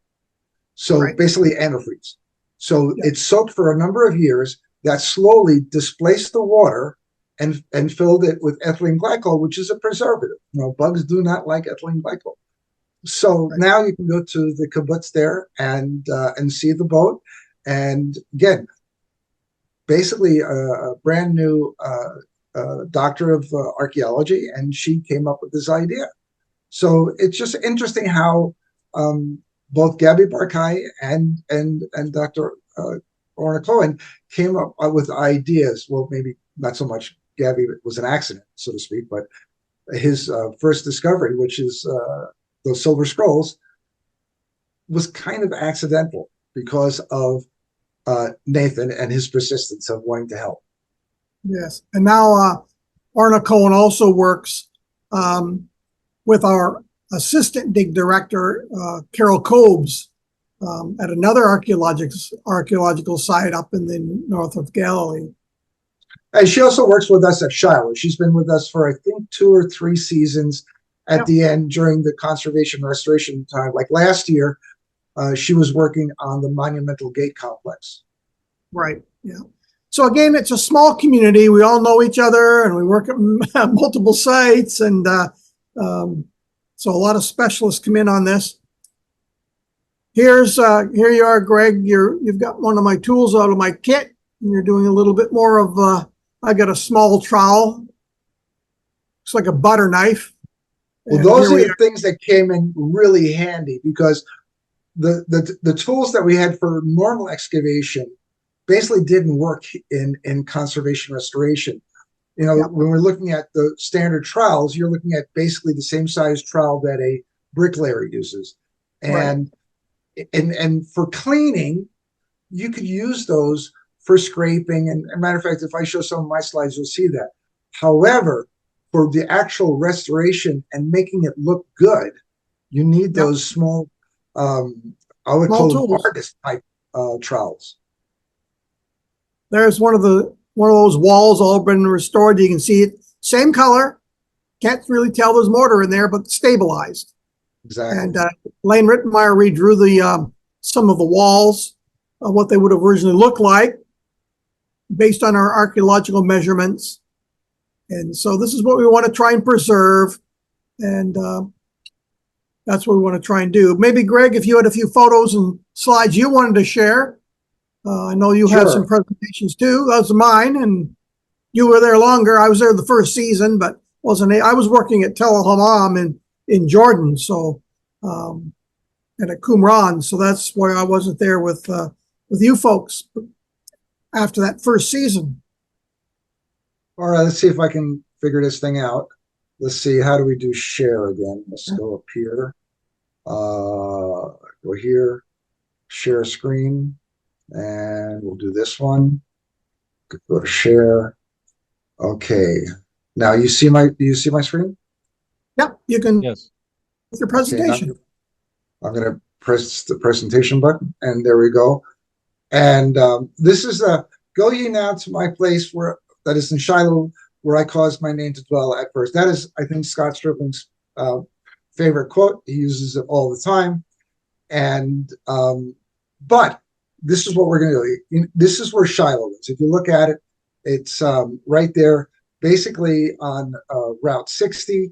So basically antifreeze. So it soaked for a number of years. That slowly displaced the water and filled it with ethylene glycol, which is a preservative. Bugs do not like ethylene glycol. So now you can go to the kibbutz there and see the boat. And again, basically a brand new doctor of archaeology, and she came up with this idea. So it's just interesting how both Gabi Barkai and Dr. Orna Cohen came up with ideas. Well, maybe not so much Gabi was an accident, so to speak, but his first discovery, which is those silver scrolls was kind of accidental because of Nathan and his persistence of wanting to help. Yes. And now Arna Cohen also works with our assistant dig director, Carol Cobes, at another archaeological site up in the north of Galilee. And she also works with us at Shiloh. She's been with us for, I think, 2 or 3 seasons at the end during the conservation restoration time. Like last year, she was working on the Monumental Gate Complex. Right. Yeah. So again, it's a small community. We all know each other, and we work at multiple sites, and so a lot of specialists come in on this. Here you are, Greg. You've got one of my tools out of my kit, and you're doing a little bit more of. I got a small trowel. It's like a butter knife. Well, those are the things that came in really handy, because the tools that we had for normal excavation basically didn't work in conservation restoration. You know, when we're looking at the standard trowels, you're looking at basically the same size trowel that a bricklayer uses. And for cleaning, you could use those for scraping. And as a matter of fact, if I show some of my slides, you'll see that. However, for the actual restoration and making it look good, you need those small, I would call them artist type trowels. There's one of those walls all been restored. You can see it, same color. Can't really tell there's mortar in there, but stabilized. Exactly. And Lane Rittenmeyer redrew the some of the walls of what they would have originally looked like based on our archaeological measurements. And so this is what we want to try and preserve. And that's what we want to try and do. Maybe, Greg, if you had a few photos and slides you wanted to share. I know you had some presentations too. Those are mine, and you were there longer. I was there the first season, but I was working at Tel Hammam in Jordan, so and at Qumran, so that's why I wasn't there with you folks after that first season. All right, let's see if I can figure this thing out. Let's see, how do we do share again? Let's go up here. Go here, share screen, and we'll do this one. Go to share. Okay. Now do you see my screen? Yep, you can. Yes. With your presentation. Okay, I'm going to press the presentation button, and there we go. And this is go ye now to my place that is in Shiloh, where I caused my name to dwell at first. That is, I think, Scott Stripling's favorite quote. He uses it all the time. And but this is what we're going to do. This is where Shiloh is. If you look at it, it's right there, basically on Route 60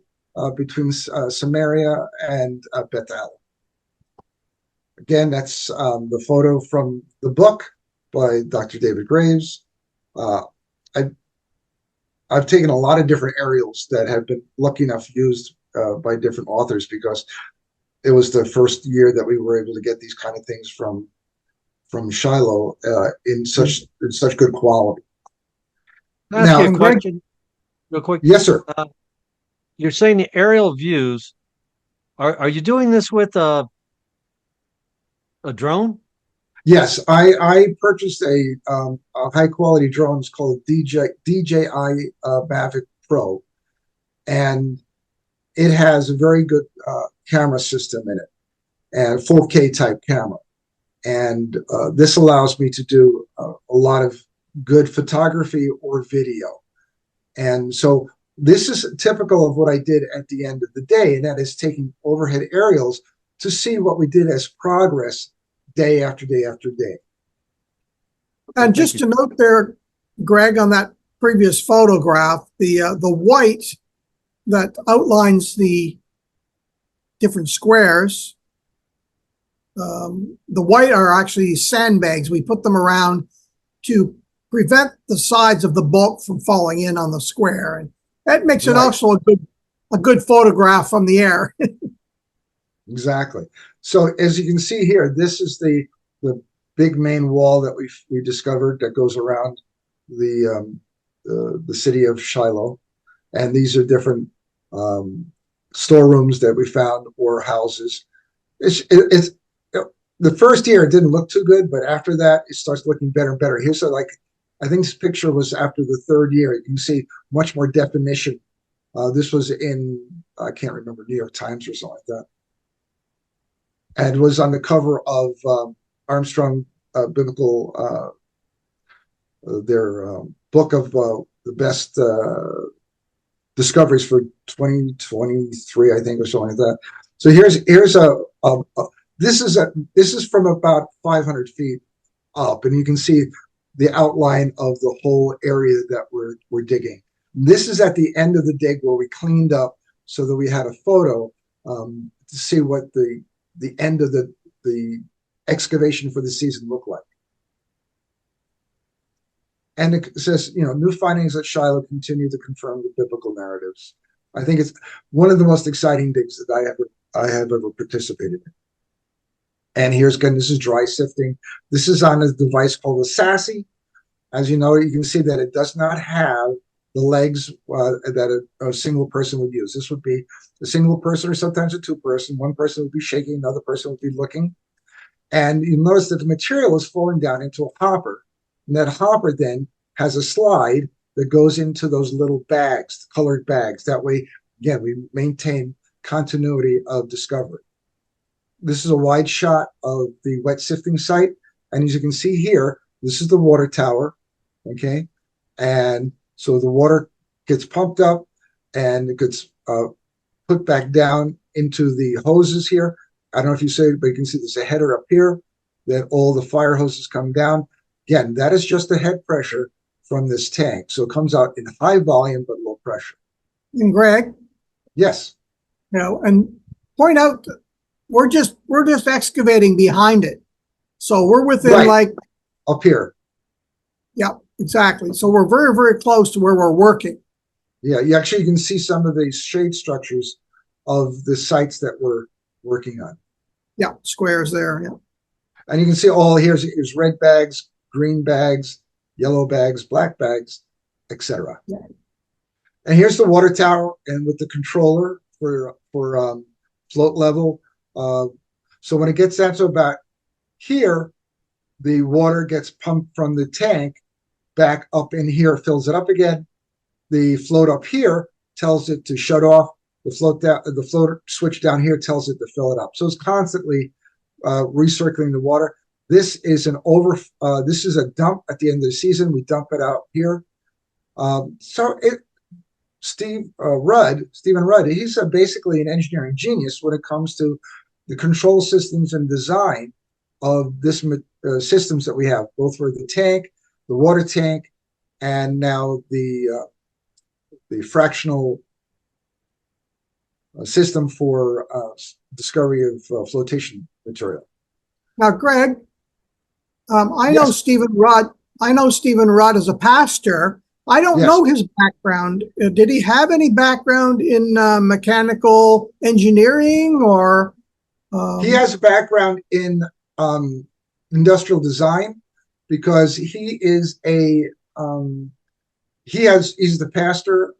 between Samaria and Bethel. Again, that's the photo from the book by Dr. David Graves. I've taken a lot of different aerials that have been lucky enough used by different authors, because it was the first year that we were able to get these kind of things from Shiloh in such good quality. Can I ask you a question real quick? Yes, sir. You're saying the aerial views. Are you doing this with a drone? Yes, I purchased a high quality drone. It's called DJI Mavic Pro, and it has a very good camera system in it, and 4K type camera. And this allows me to do a lot of good photography or video. And so this is typical of what I did at the end of the day, and that is taking overhead aerials to see what we did as progress day after day after day. And just to note there, Greg, on that previous photograph, the white that outlines the different squares, the white are actually sandbags. We put them around to prevent the sides of the bulk from falling in on the square, and that makes it also a good photograph from the air. Exactly. So as you can see here, this is the big main wall that we discovered that goes around the city of Shiloh, and these are different storerooms that we found or houses. It's the first year it didn't look too good, but after that it starts looking better and better. Here's like, I think this picture was after the third year. You can see much more definition. This was in, I can't remember, New York Times or something like that, and was on the cover of Armstrong Biblical, their book of the best discoveries for 2023, I think, or something like that. So here's this is from about 500 feet up, and you can see the outline of the whole area that we're digging. This is at the end of the dig where we cleaned up so that we had a photo to see what the end of the excavation for the season looked like. And it says, new findings at Shiloh continue to confirm the biblical narratives. I think it's one of the most exciting digs that I have ever participated in. And here's again, this is dry sifting. This is on a device called a SASE. As you know, you can see that it does not have the legs that a single person would use. This would be a single person or sometimes a two-person. One person would be shaking, another person would be looking. And you notice that the material is falling down into a hopper. And that hopper then has a slide that goes into those little bags, colored bags. That way, again, we maintain continuity of discovery. This is a wide shot of the wet sifting site. And as you can see here, this is the water tower, okay? And so the water gets pumped up and it gets put back down into the hoses here. I don't know if you say, but you can see there's a header up here that all the fire hoses come down. Again, that is just the head pressure from this tank. So it comes out in high volume but low pressure. And Greg? Yes. And point out, we're just excavating behind it. So we're within like up here. Yeah, exactly. So we're very, very close to where we're working. Yeah, you can see some of these shade structures of the sites that we're working on. Yeah, squares there. Yeah. And you can see here's red bags, green bags, yellow bags, black bags, etc. Yeah. And here's the water tower, and with the controller for float level. So when it gets down to about here, the water gets pumped from the tank back up in here, fills it up again. The float up here tells it to shut off. The float switch down here tells it to fill it up. So it's constantly recirculating the water. This is this is a dump at the end of the season. We dump it out here. Stephen Rudd, he's basically an engineering genius when it comes to the control systems and design of this systems that we have, both for the tank, the water tank, and now the fractional system for discovery of flotation material. Now, Greg, I know Stephen Rudd. I know Stephen Rudd as a pastor. I don't know his background. Did he have any background in mechanical engineering or? He has a background in industrial design because he is he's the pastor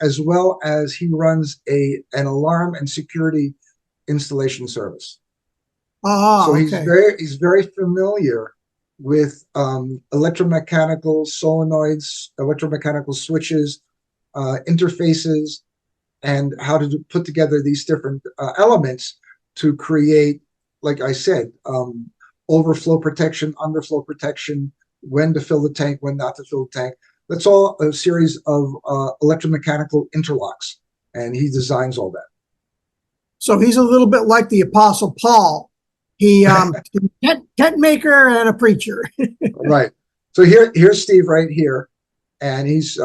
as well as he runs an alarm and security installation service. So he's very familiar with electromechanical solenoids, electromechanical switches, interfaces, and how to put together these different elements to create, like I said, overflow protection, underflow protection, when to fill the tank, when not to fill the tank. That's all a series of electromechanical interlocks, and he designs all that. So he's a little bit like the Apostle Paul. He tent maker and a preacher. Right. So here's Steve right here, and he's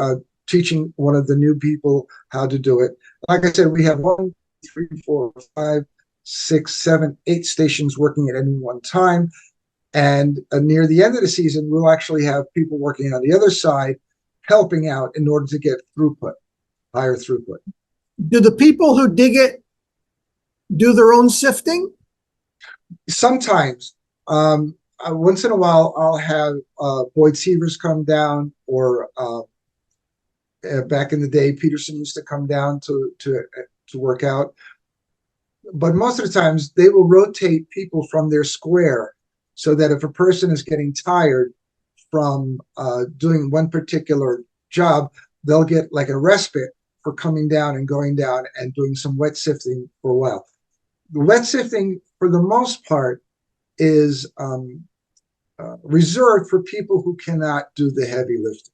teaching one of the new people how to do it. Like I said, we have 1, 3, 4, 5, 6, 7, 8 stations working at any one time. And near the end of the season, we'll actually have people working on the other side, helping out in order to get throughput, higher throughput. Do the people who dig it do their own sifting? Sometimes. Once in a while, I'll have Boyd Sievers come down, or back in the day, Peterson used to come down to work out. But most of the times they will rotate people from their square so that if a person is getting tired from doing one particular job, they'll get like a respite for coming down and going down and doing some wet sifting for a while. The wet sifting, for the most part, is reserved for people who cannot do the heavy lifting.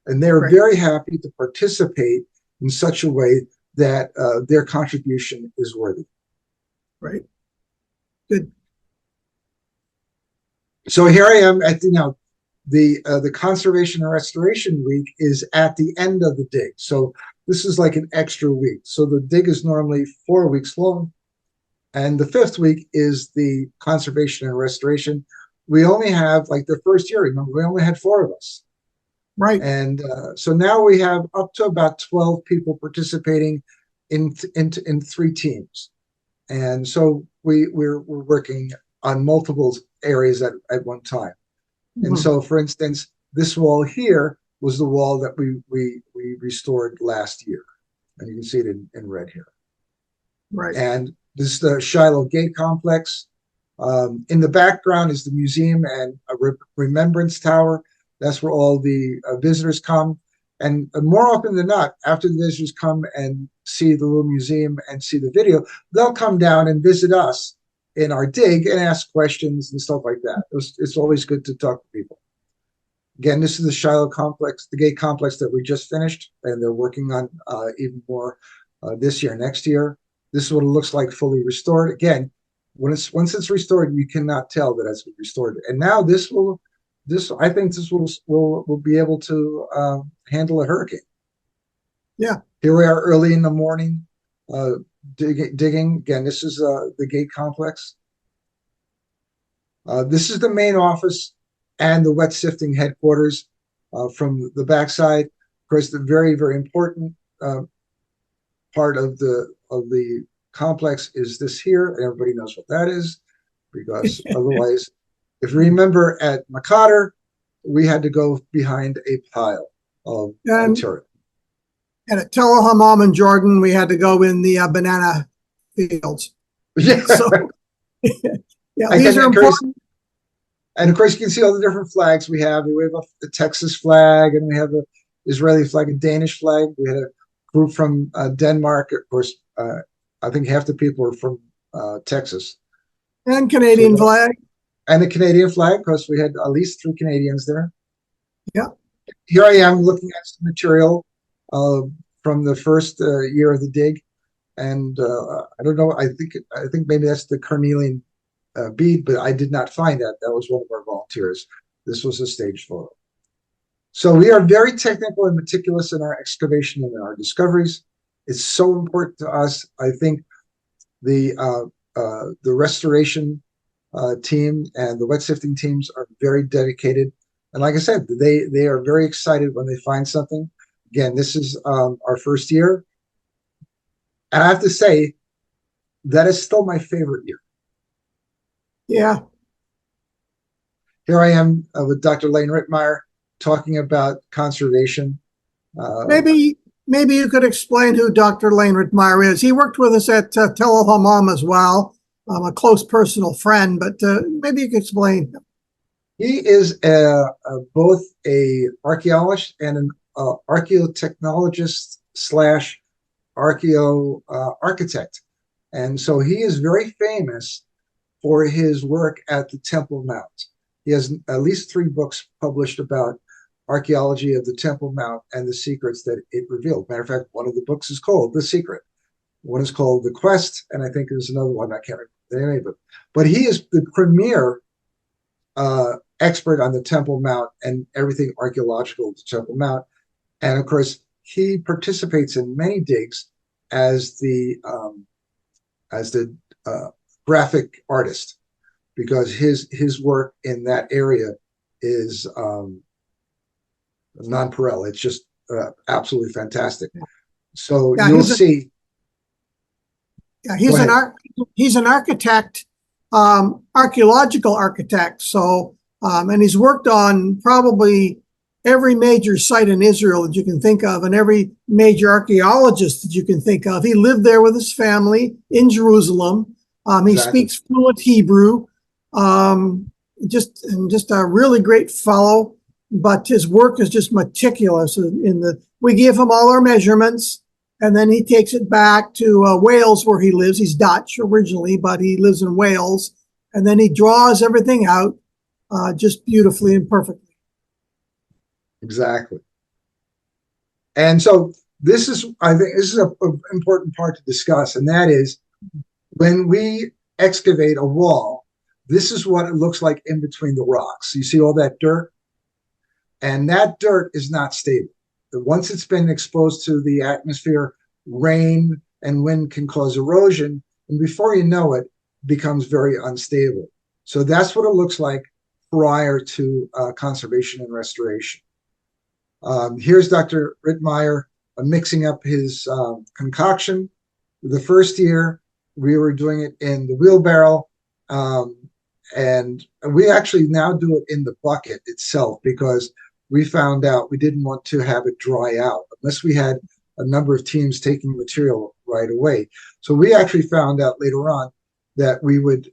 And they're very happy to participate in such a way that their contribution is worthy. Right. Good. So here I am at the Conservation and Restoration Week is at the end of the dig. So this is like an extra week. So the dig is normally 4 weeks long. And the 5th week is the Conservation and Restoration. We only have, like the first year, remember, we only had 4 of us. Right. And so now we have up to about 12 people participating in 3 teams. And so we're working on multiple areas at one time. Mm-hmm. And so, for instance, this wall here was the wall that we restored last year. And you can see it in red here. Right. And this is the Shiloh Gate Complex. In the background is the museum and a remembrance tower. That's where all the visitors come. And more often than not, after the visitors come and see the little museum and see the video, they'll come down and visit us in our dig and ask questions and stuff like that. It's always good to talk to people. Again, this is the Shiloh complex, the gate complex that we just finished, and they're working on even more this year, next year. This is what it looks like fully restored. Again, once it's restored, you cannot tell that it's been restored. And now I think this will be able to handle a hurricane. Yeah. Here we are early in the morning, digging. Again, this is the gate complex. This is the main office and the wet sifting headquarters from the backside. Of course, the very, very important part of the complex is this here. Everybody knows what that is, because otherwise, if you remember at Makadar, we had to go behind a pile of material. And at Tel El Hammam in Jordan, we had to go in the banana fields. Yeah. So, yeah, these are important. And of course, you can see all the different flags we have. We have a Texas flag, and we have an Israeli flag, a Danish flag. We had a group from Denmark. Of course, I think half the people are from Texas. And Canadian flag. And the Canadian flag, because we had at least 3 Canadians there. Yeah. Here I am looking at some material from the first year of the dig, and I don't know. I think maybe that's the carnelian bead, but I did not find that. That was one of our volunteers. This was a stage photo. So we are very technical and meticulous in our excavation and in our discoveries. It's so important to us. I think the restoration team and the wet sifting teams are very dedicated. And like I said, they are very excited when they find something. Again, this is our first year. And I have to say, that is still my favorite year. Yeah. Here I am with Dr. Lane Rittmeyer talking about conservation. Maybe you could explain who Dr. Lane Rittmeyer is. He worked with us at Tel El Hammam as well. I'm a close personal friend, but maybe you could explain. He is both a archaeologist and an archaeotechnologist / architect. And so he is very famous for his work at the Temple Mount. He has at least 3 books published about archaeology of the Temple Mount and the secrets that it revealed. Matter of fact, one of the books is called The Secret. One is called The Quest, and I think there's another one, I can't remember the name of it. But he is the premier expert on the Temple Mount and everything archaeological at the Temple Mount. And of course, he participates in many digs as the graphic artist, because his work in that area is nonpareil. It's just absolutely fantastic. So yeah, you'll see. Yeah, he's an architect, archaeological architect. So, and he's worked on probably every major site in Israel that you can think of and every major archaeologist that you can think of. He lived there with his family in Jerusalem. He Exactly. speaks fluent Hebrew. Just a really great fellow, but his work is just meticulous. We give him all our measurements, and then he takes it back to Wales where he lives. He's Dutch originally, but he lives in Wales, and then he draws everything out just beautifully and perfectly. Exactly. And so I think this is an important part to discuss, and that is when we excavate a wall, this is what it looks like in between the rocks. You see all that dirt? And that dirt is not stable. Once it's been exposed to the atmosphere, rain and wind can cause erosion, and before you know it, it becomes very unstable. So that's what it looks like prior to conservation and restoration. Here's Dr. Rittmeyer mixing up his concoction. The first year, we were doing it in the wheelbarrow, and we actually now do it in the bucket itself because we found out we didn't want to have it dry out unless we had a number of teams taking material right away. So we actually found out later on that we would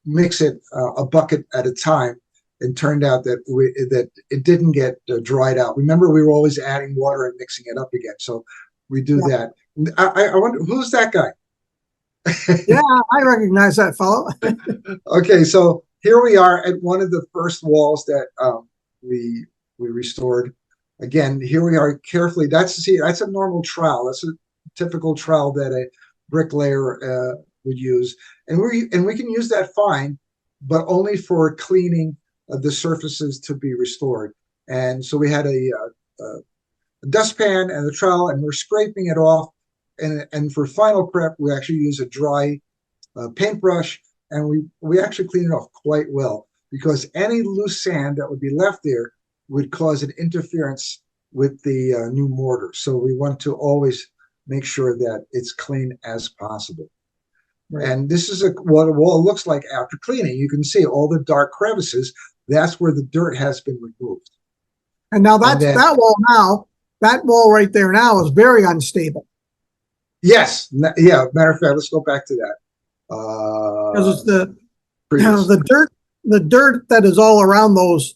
mix it a bucket at a time, and turned out that it didn't get dried out. Remember, we were always adding water and mixing it up again. So we do that. I wonder, who's that guy? Yeah, I recognize that fellow. Okay, so here we are at one of the first walls that we restored. Again, here we are carefully. That's a normal trowel. That's a typical trowel that a bricklayer would use, and we can use that fine, but only for cleaning the surfaces to be restored. And so we had a dustpan and the trowel, and we're scraping it off. And for final prep, we actually use a dry paintbrush, and we actually clean it off quite well, because any loose sand that would be left there would cause an interference with the new mortar. So we want to always make sure that it's clean as possible. Right. And this is what a wall looks like after cleaning. You can see all the dark crevices. That's where the dirt has been removed. And now that wall right there now is very unstable. Yes. Yeah. Matter of fact, let's go back to that. Because it's the dirt that is all around those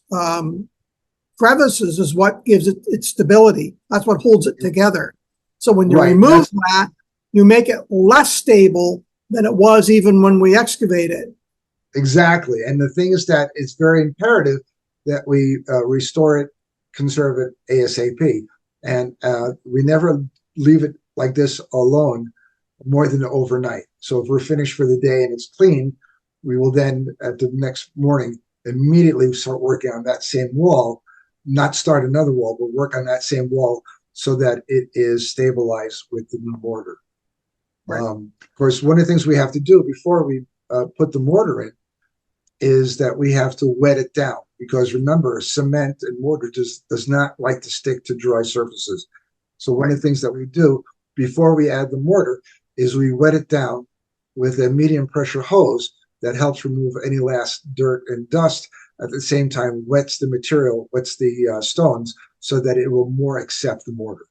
crevices is what gives it its stability. That's what holds it together. So when you remove that, you make it less stable than it was even when we excavated. Exactly. And the thing is that it's very imperative that we restore it, conserve it ASAP. And we never leave it like this alone more than overnight. So if we're finished for the day and it's clean, we will then at the next morning immediately start working on that same wall, not start another wall, but work on that same wall so that it is stabilized with the new mortar. Right. Of course, one of the things we have to do before we put the mortar in is that we have to wet it down, because remember, cement and mortar does not like to stick to dry surfaces. So one of the things that we do before we add the mortar is we wet it down with a medium pressure hose that helps remove any last dirt and dust. At the same time, wets the material, wets the stones, so that it will more accept the mortar.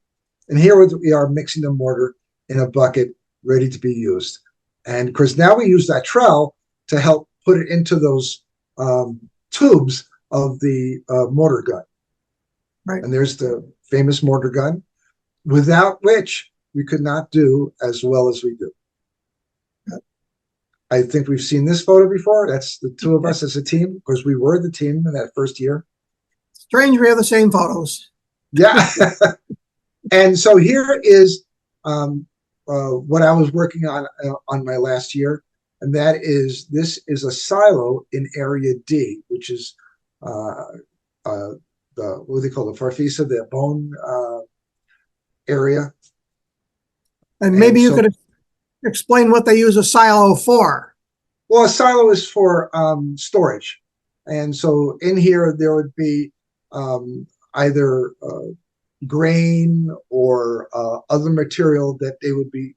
And here we are mixing the mortar in a bucket, ready to be used. And of course, now we use that trowel to help put it into those tubes of the mortar gun. Right. And there's the famous mortar gun, without which we could not do as well as we do. I think we've seen this photo before. That's the two of us as a team, because we were the team in that first year. Strange we have the same photos. Yeah. And so here is what I was working on my last year. And this is a silo in Area D, which is what do they call it? Farfisa, the bone area. And maybe you could explain what they use a silo for. Well, a silo is for storage. And so in here, there would be either grain or other material that they would be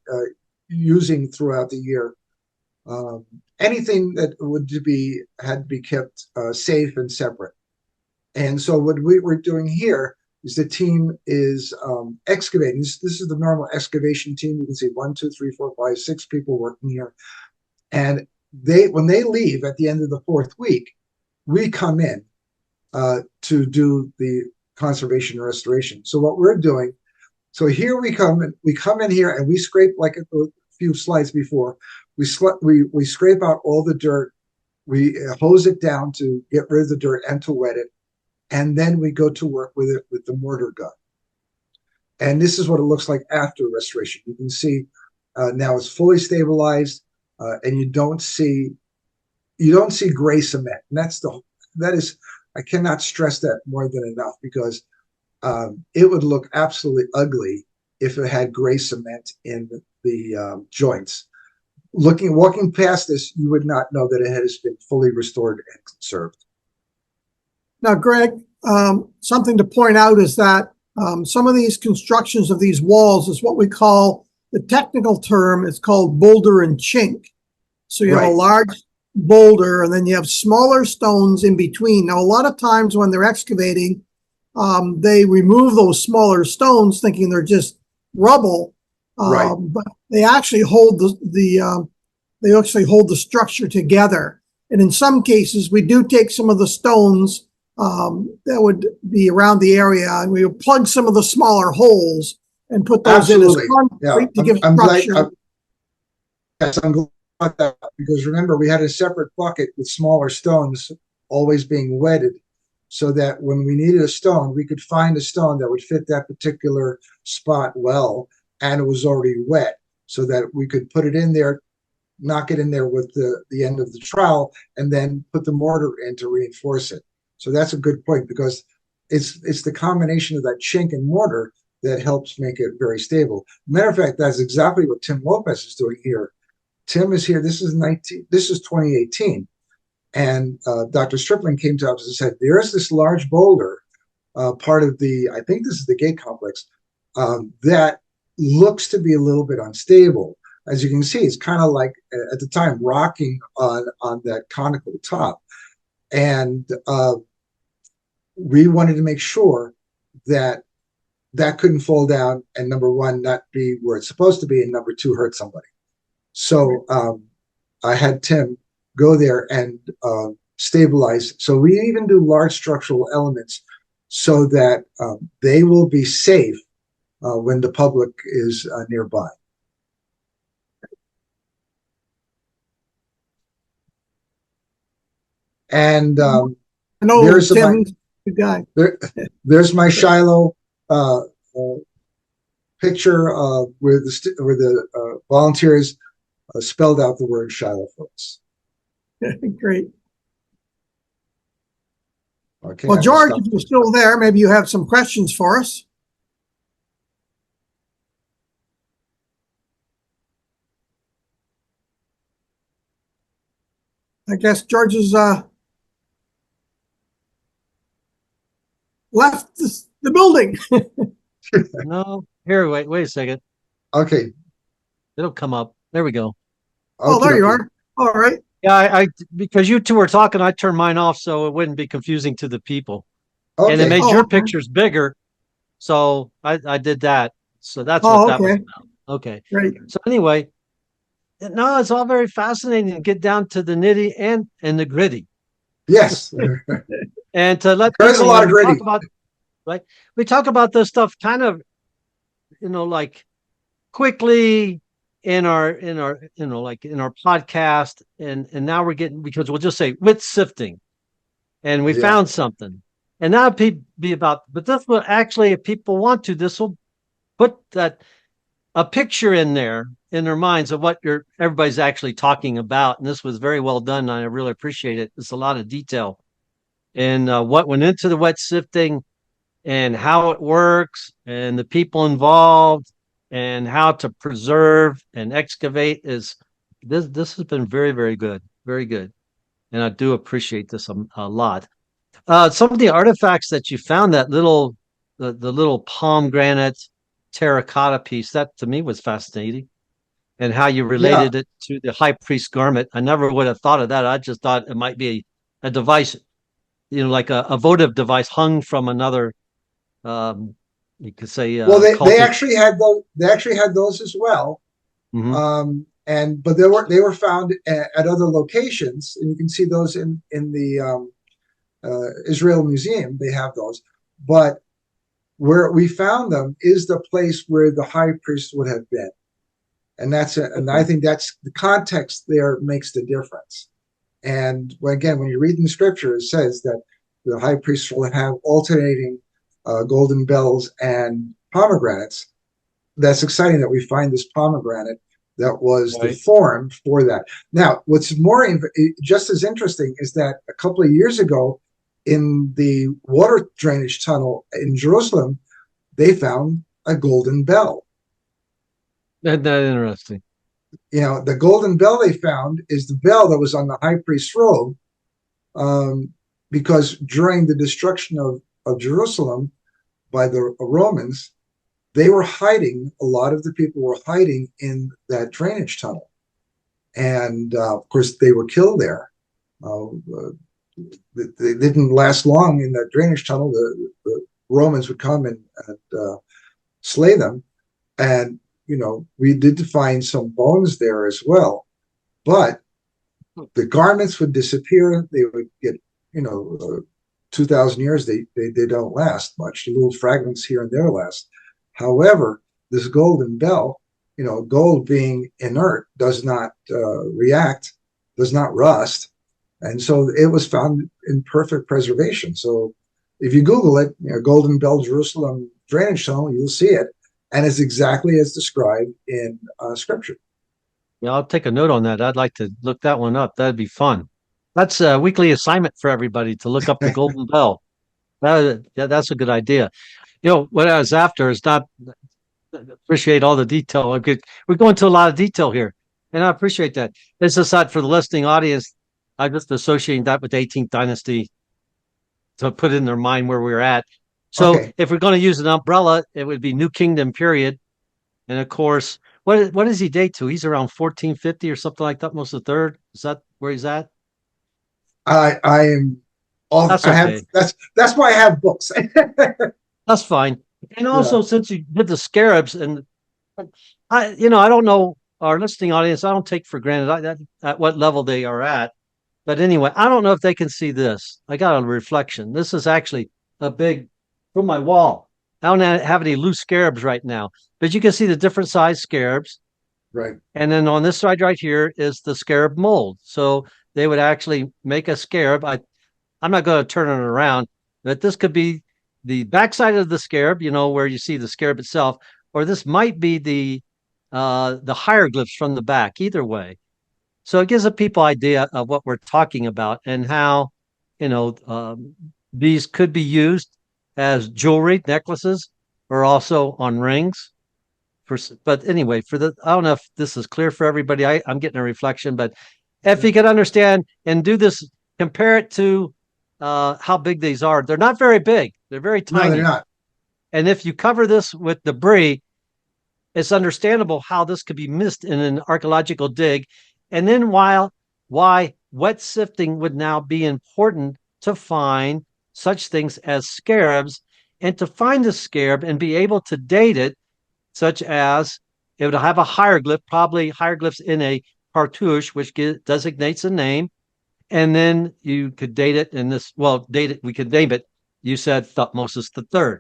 using throughout the year. Anything that had to be kept safe and separate. And so what we were doing here is the team is excavating. This is the normal excavation team. You can see 1, 2, 3, 4, 5, 6 people working here. And when they leave at the end of the 4th week, we come in to do the conservation and restoration. So what we're doing, so here we come in here and we scrape, like a few slides before, we scrape out all the dirt, we hose it down to get rid of the dirt and to wet it, and then we go to work with it with the mortar gun. And this is what it looks like after restoration. You can see now it's fully stabilized, and you don't see gray cement. And that is, I cannot stress that more than enough, because it would look absolutely ugly if it had gray cement in the joints. Walking past this, you would not know that it has been fully restored and conserved. Now, Greg, something to point out is that some of these constructions of these walls is what we call, the technical term is called boulder and chink. So you have a large boulder and then you have smaller stones in between. Now, a lot of times when they're excavating, they remove those smaller stones thinking they're just rubble, but they actually hold the structure together. And in some cases, we do take some of the stones that would be around the area, and we would plug some of the smaller holes and put those in as concrete to give structure. I'm glad about that, because remember, we had a separate bucket with smaller stones always being wetted, so that when we needed a stone, we could find a stone that would fit that particular spot well, and it was already wet, so that we could put it in there, knock it in there with the end of the trowel, and then put the mortar in to reinforce it. So that's a good point, because it's the combination of that chink and mortar that helps make it very stable. Matter of fact, that's exactly what Tim Lopez is doing here. Tim is here. This is 2018, and Dr. Stripling came to us and said, "There's this large boulder, part of I think this is the gate complex, that looks to be a little bit unstable. As you can see, it's kind of like at the time rocking on that conical top." And we wanted to make sure that couldn't fall down, and number one, not be where it's supposed to be, and number two, hurt somebody. So I had Tim go there and stabilize. So we even do large structural elements so that they will be safe when the public is nearby. And there's my Shiloh picture where the volunteers spelled out the word Shiloh for us. Great. Okay. Well, George, if you're still there, maybe you have some questions for us. I guess George is left the building. No, here, wait a second. Okay. It'll come up. There we go. Oh, there you are. All right. Yeah, I because you two were talking, I turned mine off so it wouldn't be confusing to the people. Okay. And it made your pictures bigger. So I did that. So that's what that was about. Okay. Great. So anyway, no, it's all very fascinating to get down to the nitty and the gritty. Yes. And to let there's a lot of gritty. We talk about this stuff kind of, like quickly in our podcast, and now we're getting, because we'll just say with sifting, and we found something, and now be about, but this will actually, if people want to, this will put a picture in their minds of what everybody's actually talking about. And this was very well done. And I really appreciate it. It's a lot of detail and what went into the wet sifting and how it works and the people involved and how to preserve and excavate. This has been very, very good. Very good. And I do appreciate this a lot. Some of the artifacts that you found, that the little pomegranate terracotta piece, that to me was fascinating, and how you related it to the high priest garment. I never would have thought of that. I just thought it might be a device like a votive device hung from another, you could say, Well, they cultic. actually had those. They actually had those as well. But they were found at other locations, and you can see those in the Israel Museum. They have those, but where we found them is the place where the high priest would have been, and that's it. And I think that's the context there makes the difference. And again, when you read in the scripture, it says that the high priest will have alternating golden bells and pomegranates. That's exciting that we find this pomegranate that was the form for that. Now, what's more just as interesting is that a couple of years ago in the water drainage tunnel in Jerusalem, they found a golden bell. Isn't that interesting? The golden bell they found is the bell that was on the high priest's robe, because during the destruction of Jerusalem by the Romans, they were hiding, a lot of the people were hiding in that drainage tunnel. And of course, they were killed there. They didn't last long in that drainage tunnel. The Romans would come and slay them. And, we did find some bones there as well. But the garments would disappear. They would get, 2,000 years, they don't last much. Little fragments here and there last. However, this golden bell, gold being inert, does not react, does not rust. And so it was found in perfect preservation. So if you Google it, Golden Bell Jerusalem drainage tunnel, you'll see it. And it's exactly as described in Scripture. Yeah, I'll take a note on that. I'd like to look that one up. That'd be fun. That's a weekly assignment for everybody to look up the Golden Bell. That's a good idea. What I was after is not appreciate all the detail. We're going into a lot of detail here, and I appreciate that. It's just that for the listening audience, I'm just associating that with the 18th dynasty to put in their mind where we're at. So if we're going to use an umbrella, it would be New Kingdom period. And of course, what does he date to? He's around 1450 or something like that, most of the third. Is that where he's at? I am off. That's okay. That's why I have books. That's fine. And also, since you did the scarabs, and I don't know our listening audience, I don't take for granted at what level they are at. But anyway, I don't know if they can see this. I got a reflection. This is actually a big from my wall. I don't have any loose scarabs right now, but you can see the different size scarabs. Right. And then on this side right here is the scarab mold. So they would actually make a scarab. I'm not going to turn it around, but this could be the backside of the scarab, where you see the scarab itself, or this might be the hieroglyphs from the back, either way. So it gives the people idea of what we're talking about and how, these could be used as jewelry, necklaces, or also on rings. But anyway, I don't know if this is clear for everybody. I'm getting a reflection, but if you could understand and do this, compare it to how big these are. They're not very big. They're very tiny. No, they're not. And if you cover this with debris, it's understandable how this could be missed in an archaeological dig. And then why wet sifting would now be important to find such things as scarabs, and to find a scarab and be able to date it, such as it would have a hieroglyph, probably hieroglyphs in a cartouche, which designates a name. And then you could date it we could name it. You said Thutmose III.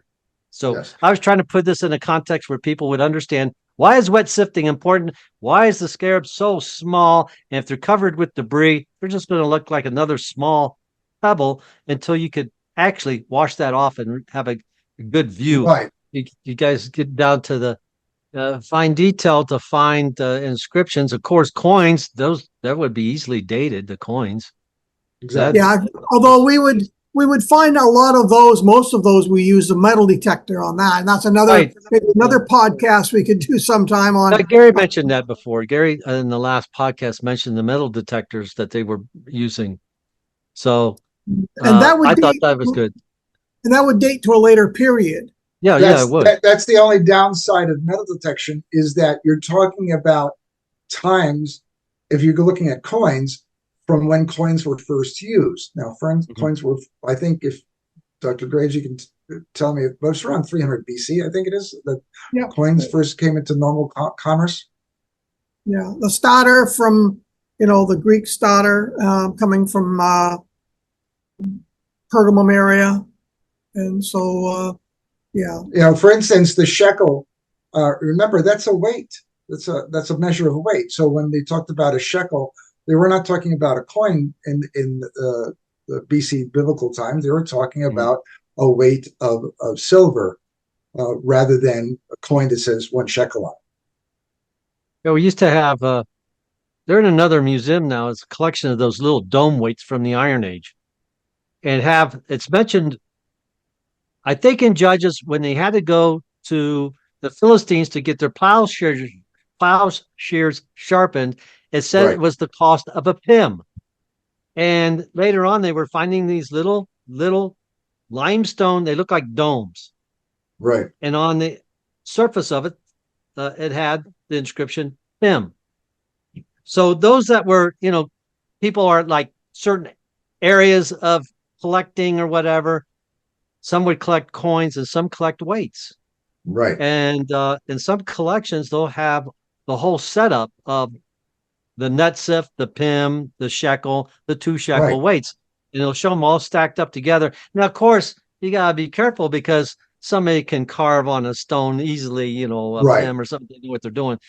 So yes. I was trying to put this in a context where people would understand, why is wet sifting important? Why is the scarab so small? And if they're covered with debris, they're just going to look like another small pebble until you could actually wash that off and have a good view. Right. You guys get down to the fine detail to find inscriptions. Of course, coins, that would be easily dated, the coins. Exactly. Yeah, although we would find a lot of those, most of those, we use a metal detector on that. And that's another podcast we could do sometime on. Gary mentioned that before. Gary, in the last podcast, mentioned the metal detectors that they were using. So and I thought that was good. And that would date to a later period. Yeah, it would. That's the only downside of metal detection, is that you're talking about times, if you're looking at coins, from when coins were first used. Now, coins were, I think, if Dr. Graves, you can tell me, but it's around 300 BC, I think it is, that coins first came into normal commerce. Yeah, the stater from, the Greek stater, coming from Pergamum area. And so, For instance, the shekel, remember, that's a weight. That's a measure of weight. So when they talked about a shekel, they were not talking about a coin in the BC biblical time. They were talking about a weight of silver rather than a coin that says 1 shekel on it. Yeah, we used to have, they're in another museum now. It's a collection of those little dome weights from the Iron Age. And it's mentioned, I think in Judges, when they had to go to the Philistines to get their plowshares sharpened, it said it was the cost of a pim. And later on, they were finding these little limestone, they look like domes. Right. And on the surface of it, it had the inscription pim. So those that were, people are like certain areas of collecting or whatever. Some would collect coins and some collect weights. Right. And in some collections, they'll have the whole setup of the nutsif, the pim, the shekel, the 2 shekel weights. And it'll show them all stacked up together. Now, of course, you got to be careful because somebody can carve on a stone easily, a pim or something. They know what they're doing.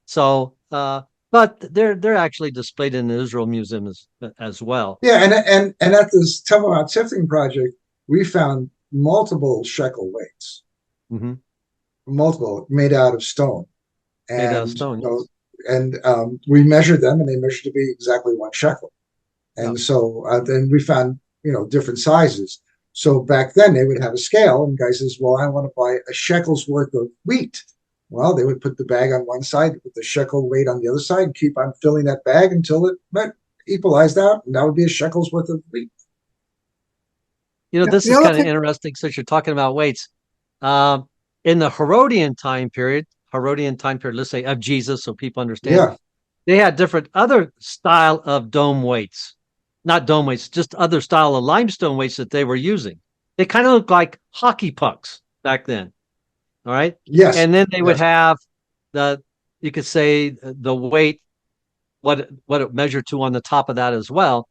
So, but they're actually displayed in the Israel Museum as well. Yeah, and at this Temple Mount Sifting project, we found multiple shekel weights, multiple made out of stone, and we measured them, and they measured to be exactly 1 shekel, and so then we found different sizes. So back then they would have a scale, and the guy says, "Well, I want to buy a shekel's worth of wheat." Well, they would put the bag on one side, put the shekel weight on the other side, and keep on filling that bag until it equalized out, and that would be a shekel's worth of wheat. This is kind of interesting since you're talking about weights. In the Herodian time period, let's say of Jesus, so people understand, they had different other style of dome weights. Not dome weights, just other style of limestone weights that they were using. They kind of looked like hockey pucks back then. All right. Yes. And then they would have you could say the weight, what it measured to on the top of that as well.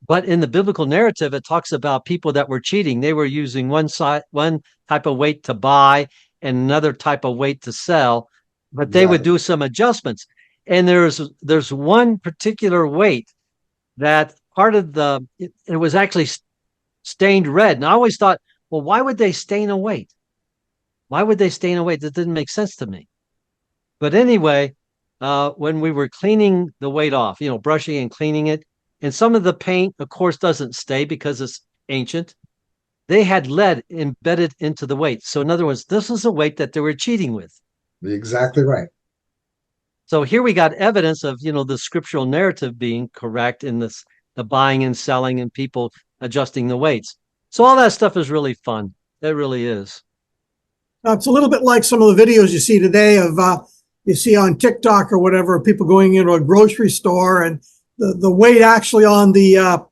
But in the biblical narrative, it talks about people that were cheating. They were using one type of weight to buy and another type of weight to sell, but they would do some adjustments. And there's one particular weight that part of it was actually stained red. And I always thought, well, why would they stain a weight? Why would they stain a weight? That didn't make sense to me. But anyway, when we were cleaning the weight off, brushing and cleaning it, and some of the paint, of course, doesn't stay because it's ancient. They had lead embedded into the weight. So in other words, this is a weight that they were cheating with. Exactly right. So here we got evidence of, the scriptural narrative being correct in the buying and selling and people adjusting the weights. So all that stuff is really fun. It really is. It's a little bit like some of the videos you see today of, you see on TikTok or whatever, people going into a grocery store and the weight actually on the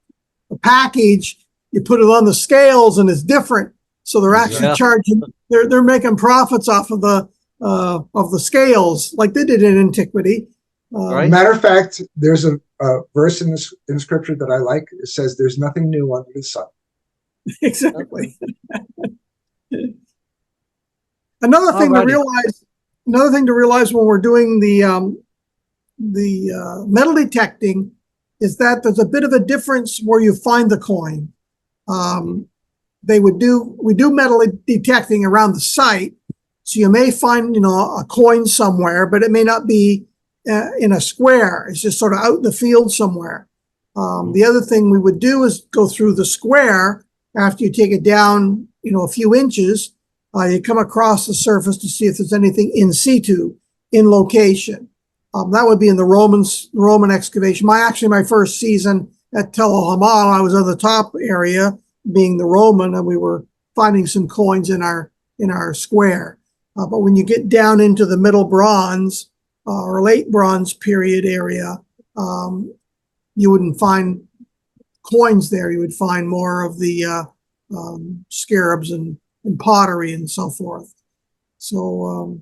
package, you put it on the scales and it's different. So they're actually charging, they're making profits off of the scales like they did in antiquity. Matter of fact, there's a verse in scripture that I like. It says, "There's nothing new under the sun." Exactly. Another thing to realize when we're doing the metal detecting is that there's a bit of a difference where you find the coin. We do metal detecting around the site, so you may find a coin somewhere, but it may not be in a square. It's just sort of out in the field somewhere. The other thing we would do is go through the square after you take it down, a few inches. You come across the surface to see if there's anything in situ, in location. That would be in the Roman excavation. My first season at Tel Hamal, I was on the top area, being the Roman, and we were finding some coins in our square. But when you get down into the Middle Bronze or Late Bronze period area, you wouldn't find coins there. You would find more of the scarabs and pottery and so forth. So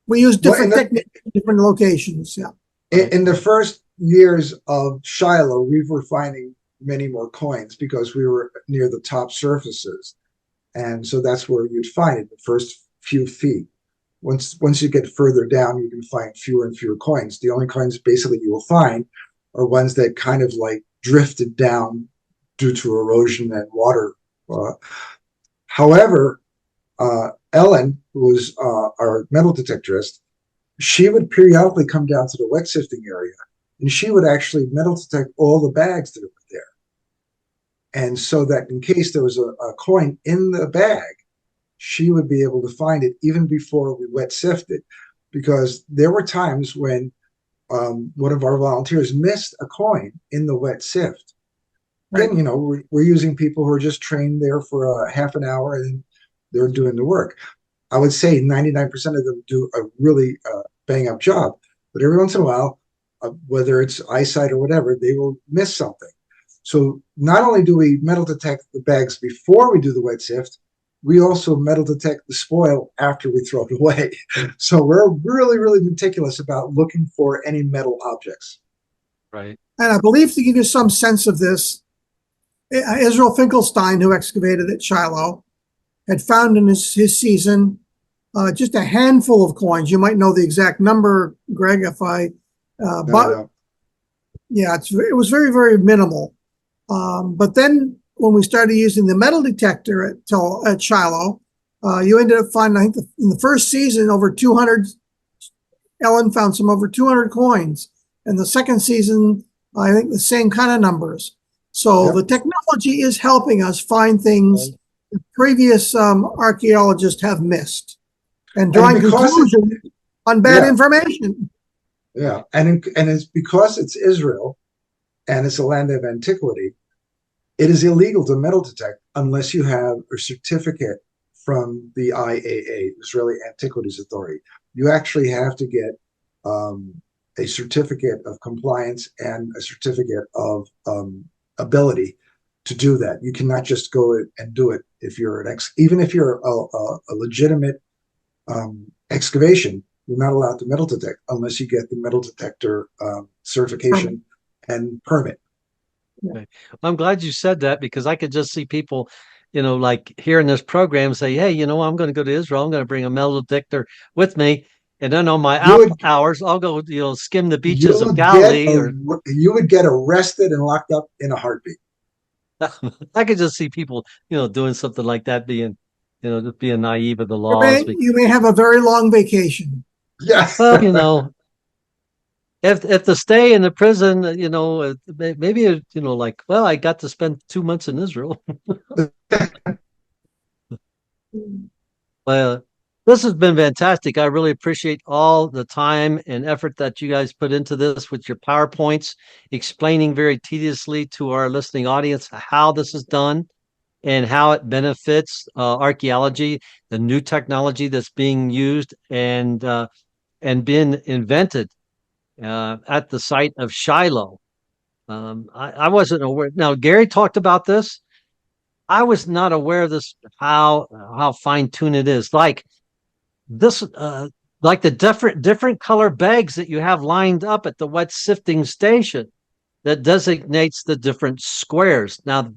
we use different techniques in different locations. Yeah. In the first years of Shiloh, we were finding many more coins because we were near the top surfaces. And so that's where you'd find it, the first few feet. Once you get further down, you can find fewer and fewer coins. The only coins basically you will find are ones that kind of like drifted down due to erosion and water. However, Ellen, who was our metal detectorist, she would periodically come down to the wet sifting area, and she would actually metal detect all the bags that were there. And so that in case there was a coin in the bag, she would be able to find it even before we wet sifted, because there were times when one of our volunteers missed a coin in the wet sift. Right. And, we're using people who are just trained there for a half an hour and they're doing the work. I would say 99% of them do a really bang up job, but every once in a while, whether it's eyesight or whatever, they will miss something. So not only do we metal detect the bags before we do the wet sift, we also metal detect the spoil after we throw it away. So we're really, really meticulous about looking for any metal objects. Right. And I believe, to give you some sense of this, Israel Finkelstein, who excavated at Shiloh, had found in his season just a handful of coins. You might know the exact number, Greg, if I, but yeah, it was very, very minimal. But then when we started using the metal detector at Shiloh, you ended up finding, I think in the first season, over 200, Ellen found some over 200 coins. And the second season, I think the same kind of numbers. So the technology is helping us find things that previous archaeologists have missed and drawing conclusions on bad information. Yeah, and it's because it's Israel and it's a land of antiquity, it is illegal to metal detect unless you have a certificate from the IAA, Israeli Antiquities Authority. You actually have to get a certificate of compliance and a certificate of ability to do that. You cannot just go and do it if you're even if you're a legitimate excavation. You're not allowed to metal detect unless you get the metal detector certification and permit. Okay. I'm glad you said that, because I could just see people, like hearing this program say, hey, I'm going to go to Israel. I'm going to bring a metal detector with me. And then on my hours, I'll go, skim the beaches of Galilee. You would get arrested and locked up in a heartbeat. I could just see people, doing something like that, being, just being naive of the laws. You may have a very long vacation. Yeah. Well, if the stay in the prison, maybe, I got to spend 2 months in Israel. Well, this has been fantastic. I really appreciate all the time and effort that you guys put into this with your PowerPoints, explaining very tediously to our listening audience how this is done and how it benefits archaeology, the new technology that's being used and been invented at the site of Shiloh. I wasn't aware. Now, Gary talked about this. I was not aware of this, how fine-tuned it is. Like this, like the different color bags that you have lined up at the wet sifting station that designates the different squares. Now,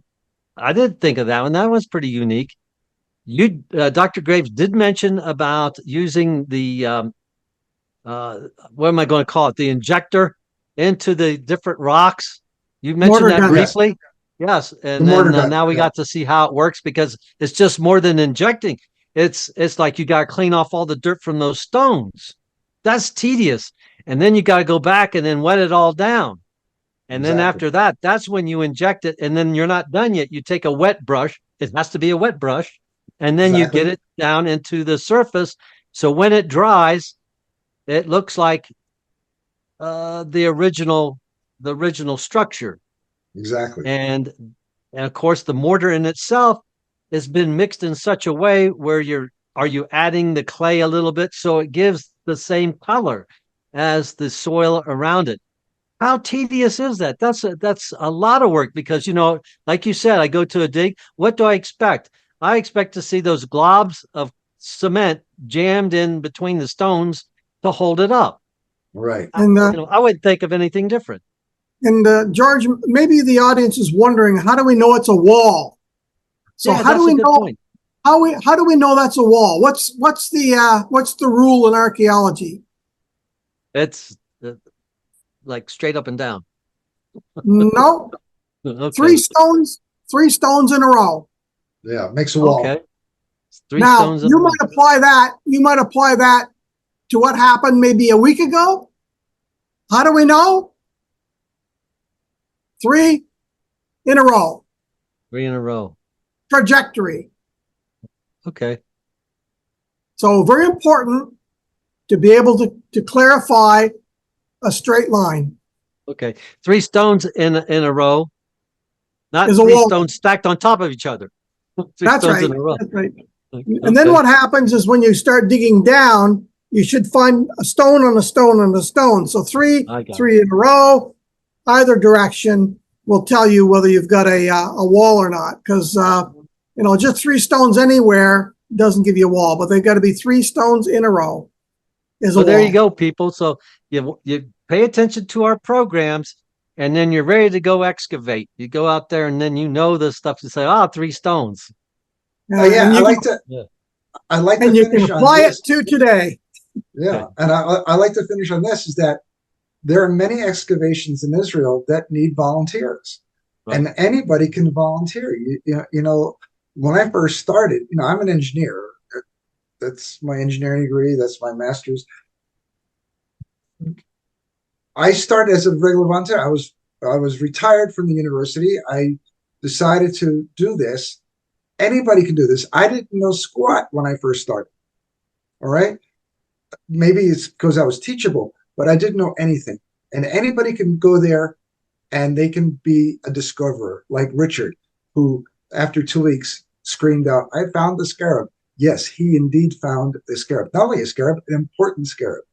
I did think of that one. That was pretty unique. You, Dr. Graves, did mention about using the what am I going to call it? The injector into the different rocks. You mentioned that briefly. Yes. And then now we got to see how it works, because it's just more than injecting. It's like you got to clean off all the dirt from those stones. That's tedious. And then you got to go back and then wet it all down. And then after that, that's when you inject it. And then you're not done yet. You take a wet brush. It has to be a wet brush. And then you get it down into the surface. So when it dries, it looks like the original structure. Exactly. And of course, the mortar in itself has been mixed in such a way where are you adding the clay a little bit so it gives the same color as the soil around it. How tedious is that? That's a lot of work because, like you said, I go to a dig. What do I expect? I expect to see those globs of cement jammed in between the stones to hold it up. Right. And I wouldn't think of anything different. George, maybe the audience is wondering, how do we know it's a wall? So Yeah, how do that's we a good know point. how do we know that's a wall? What's the rule in archaeology? It's like straight up and down. No, Okay. three stones in a row. Yeah, makes a wall. Okay. Three Now, stones in a row. you might apply that to what happened maybe a week ago. How do we know? Three in a row. 3 in a row. Trajectory. Okay. So very important to be able to clarify a straight line. Okay. 3 stones in a row, not Is a 3 wall. stones stacked on top of each other. 3 That's stones right. in a row. That's right. Okay. And then what happens is when you start digging down, you should find a stone on a stone on a stone. So three in a row, either direction will tell you whether you've got a wall or not. Because just 3 stones anywhere doesn't give you a wall, but they've got to be 3 stones in a row. So there you go, people. So you pay attention to our programs, and then you're ready to go excavate. You go out there, and then this stuff to say, 3 stones. Yeah, I like to and you finish can apply on it this. to today. Yeah, and I like to finish on this is that there are many excavations in Israel that need volunteers, Right. and anybody can volunteer. When I first started, I'm an engineer. That's my engineering degree. That's my master's. I started as a regular volunteer. I was retired from the university. I decided to do this. Anybody can do this. I didn't know squat when I first started. All right. Maybe it's because I was teachable, but I didn't know anything. And anybody can go there and they can be a discoverer, like Richard, who after 2 weeks screamed out, "I found the scarab." Yes, he indeed found the scarab. Not only a scarab, an important scarab.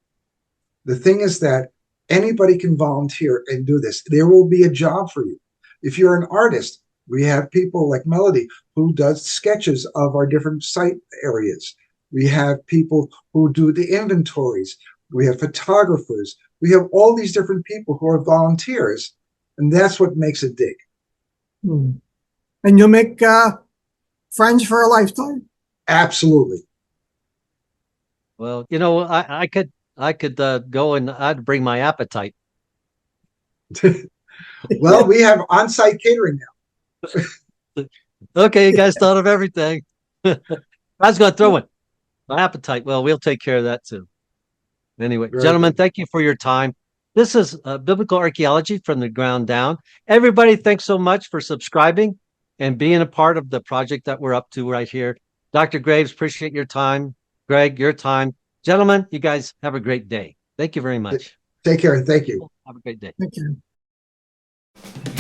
The thing is that anybody can volunteer and do this. There will be a job for you. If you're an artist, we have people like Melody who does sketches of our different site areas. We have people who do the inventories. We have photographers. We have all these different people who are volunteers, and that's what makes a dig. And you'll make friends for a lifetime. Absolutely. Well, I could go and I'd bring my appetite. Well, we have on-site catering now. Okay, you guys thought of everything. I was going to throw in my appetite. Well, we'll take care of that too. Anyway, Very gentlemen, good. thank you for your time. This is Biblical Archaeology from the Ground Down. Everybody, thanks so much for subscribing and being a part of the project that we're up to right here. Dr. Graves, appreciate your time. Greg, your time. Gentlemen, you guys have a great day. Thank you very much. Take care. Thank you. Have a great day. Thank you.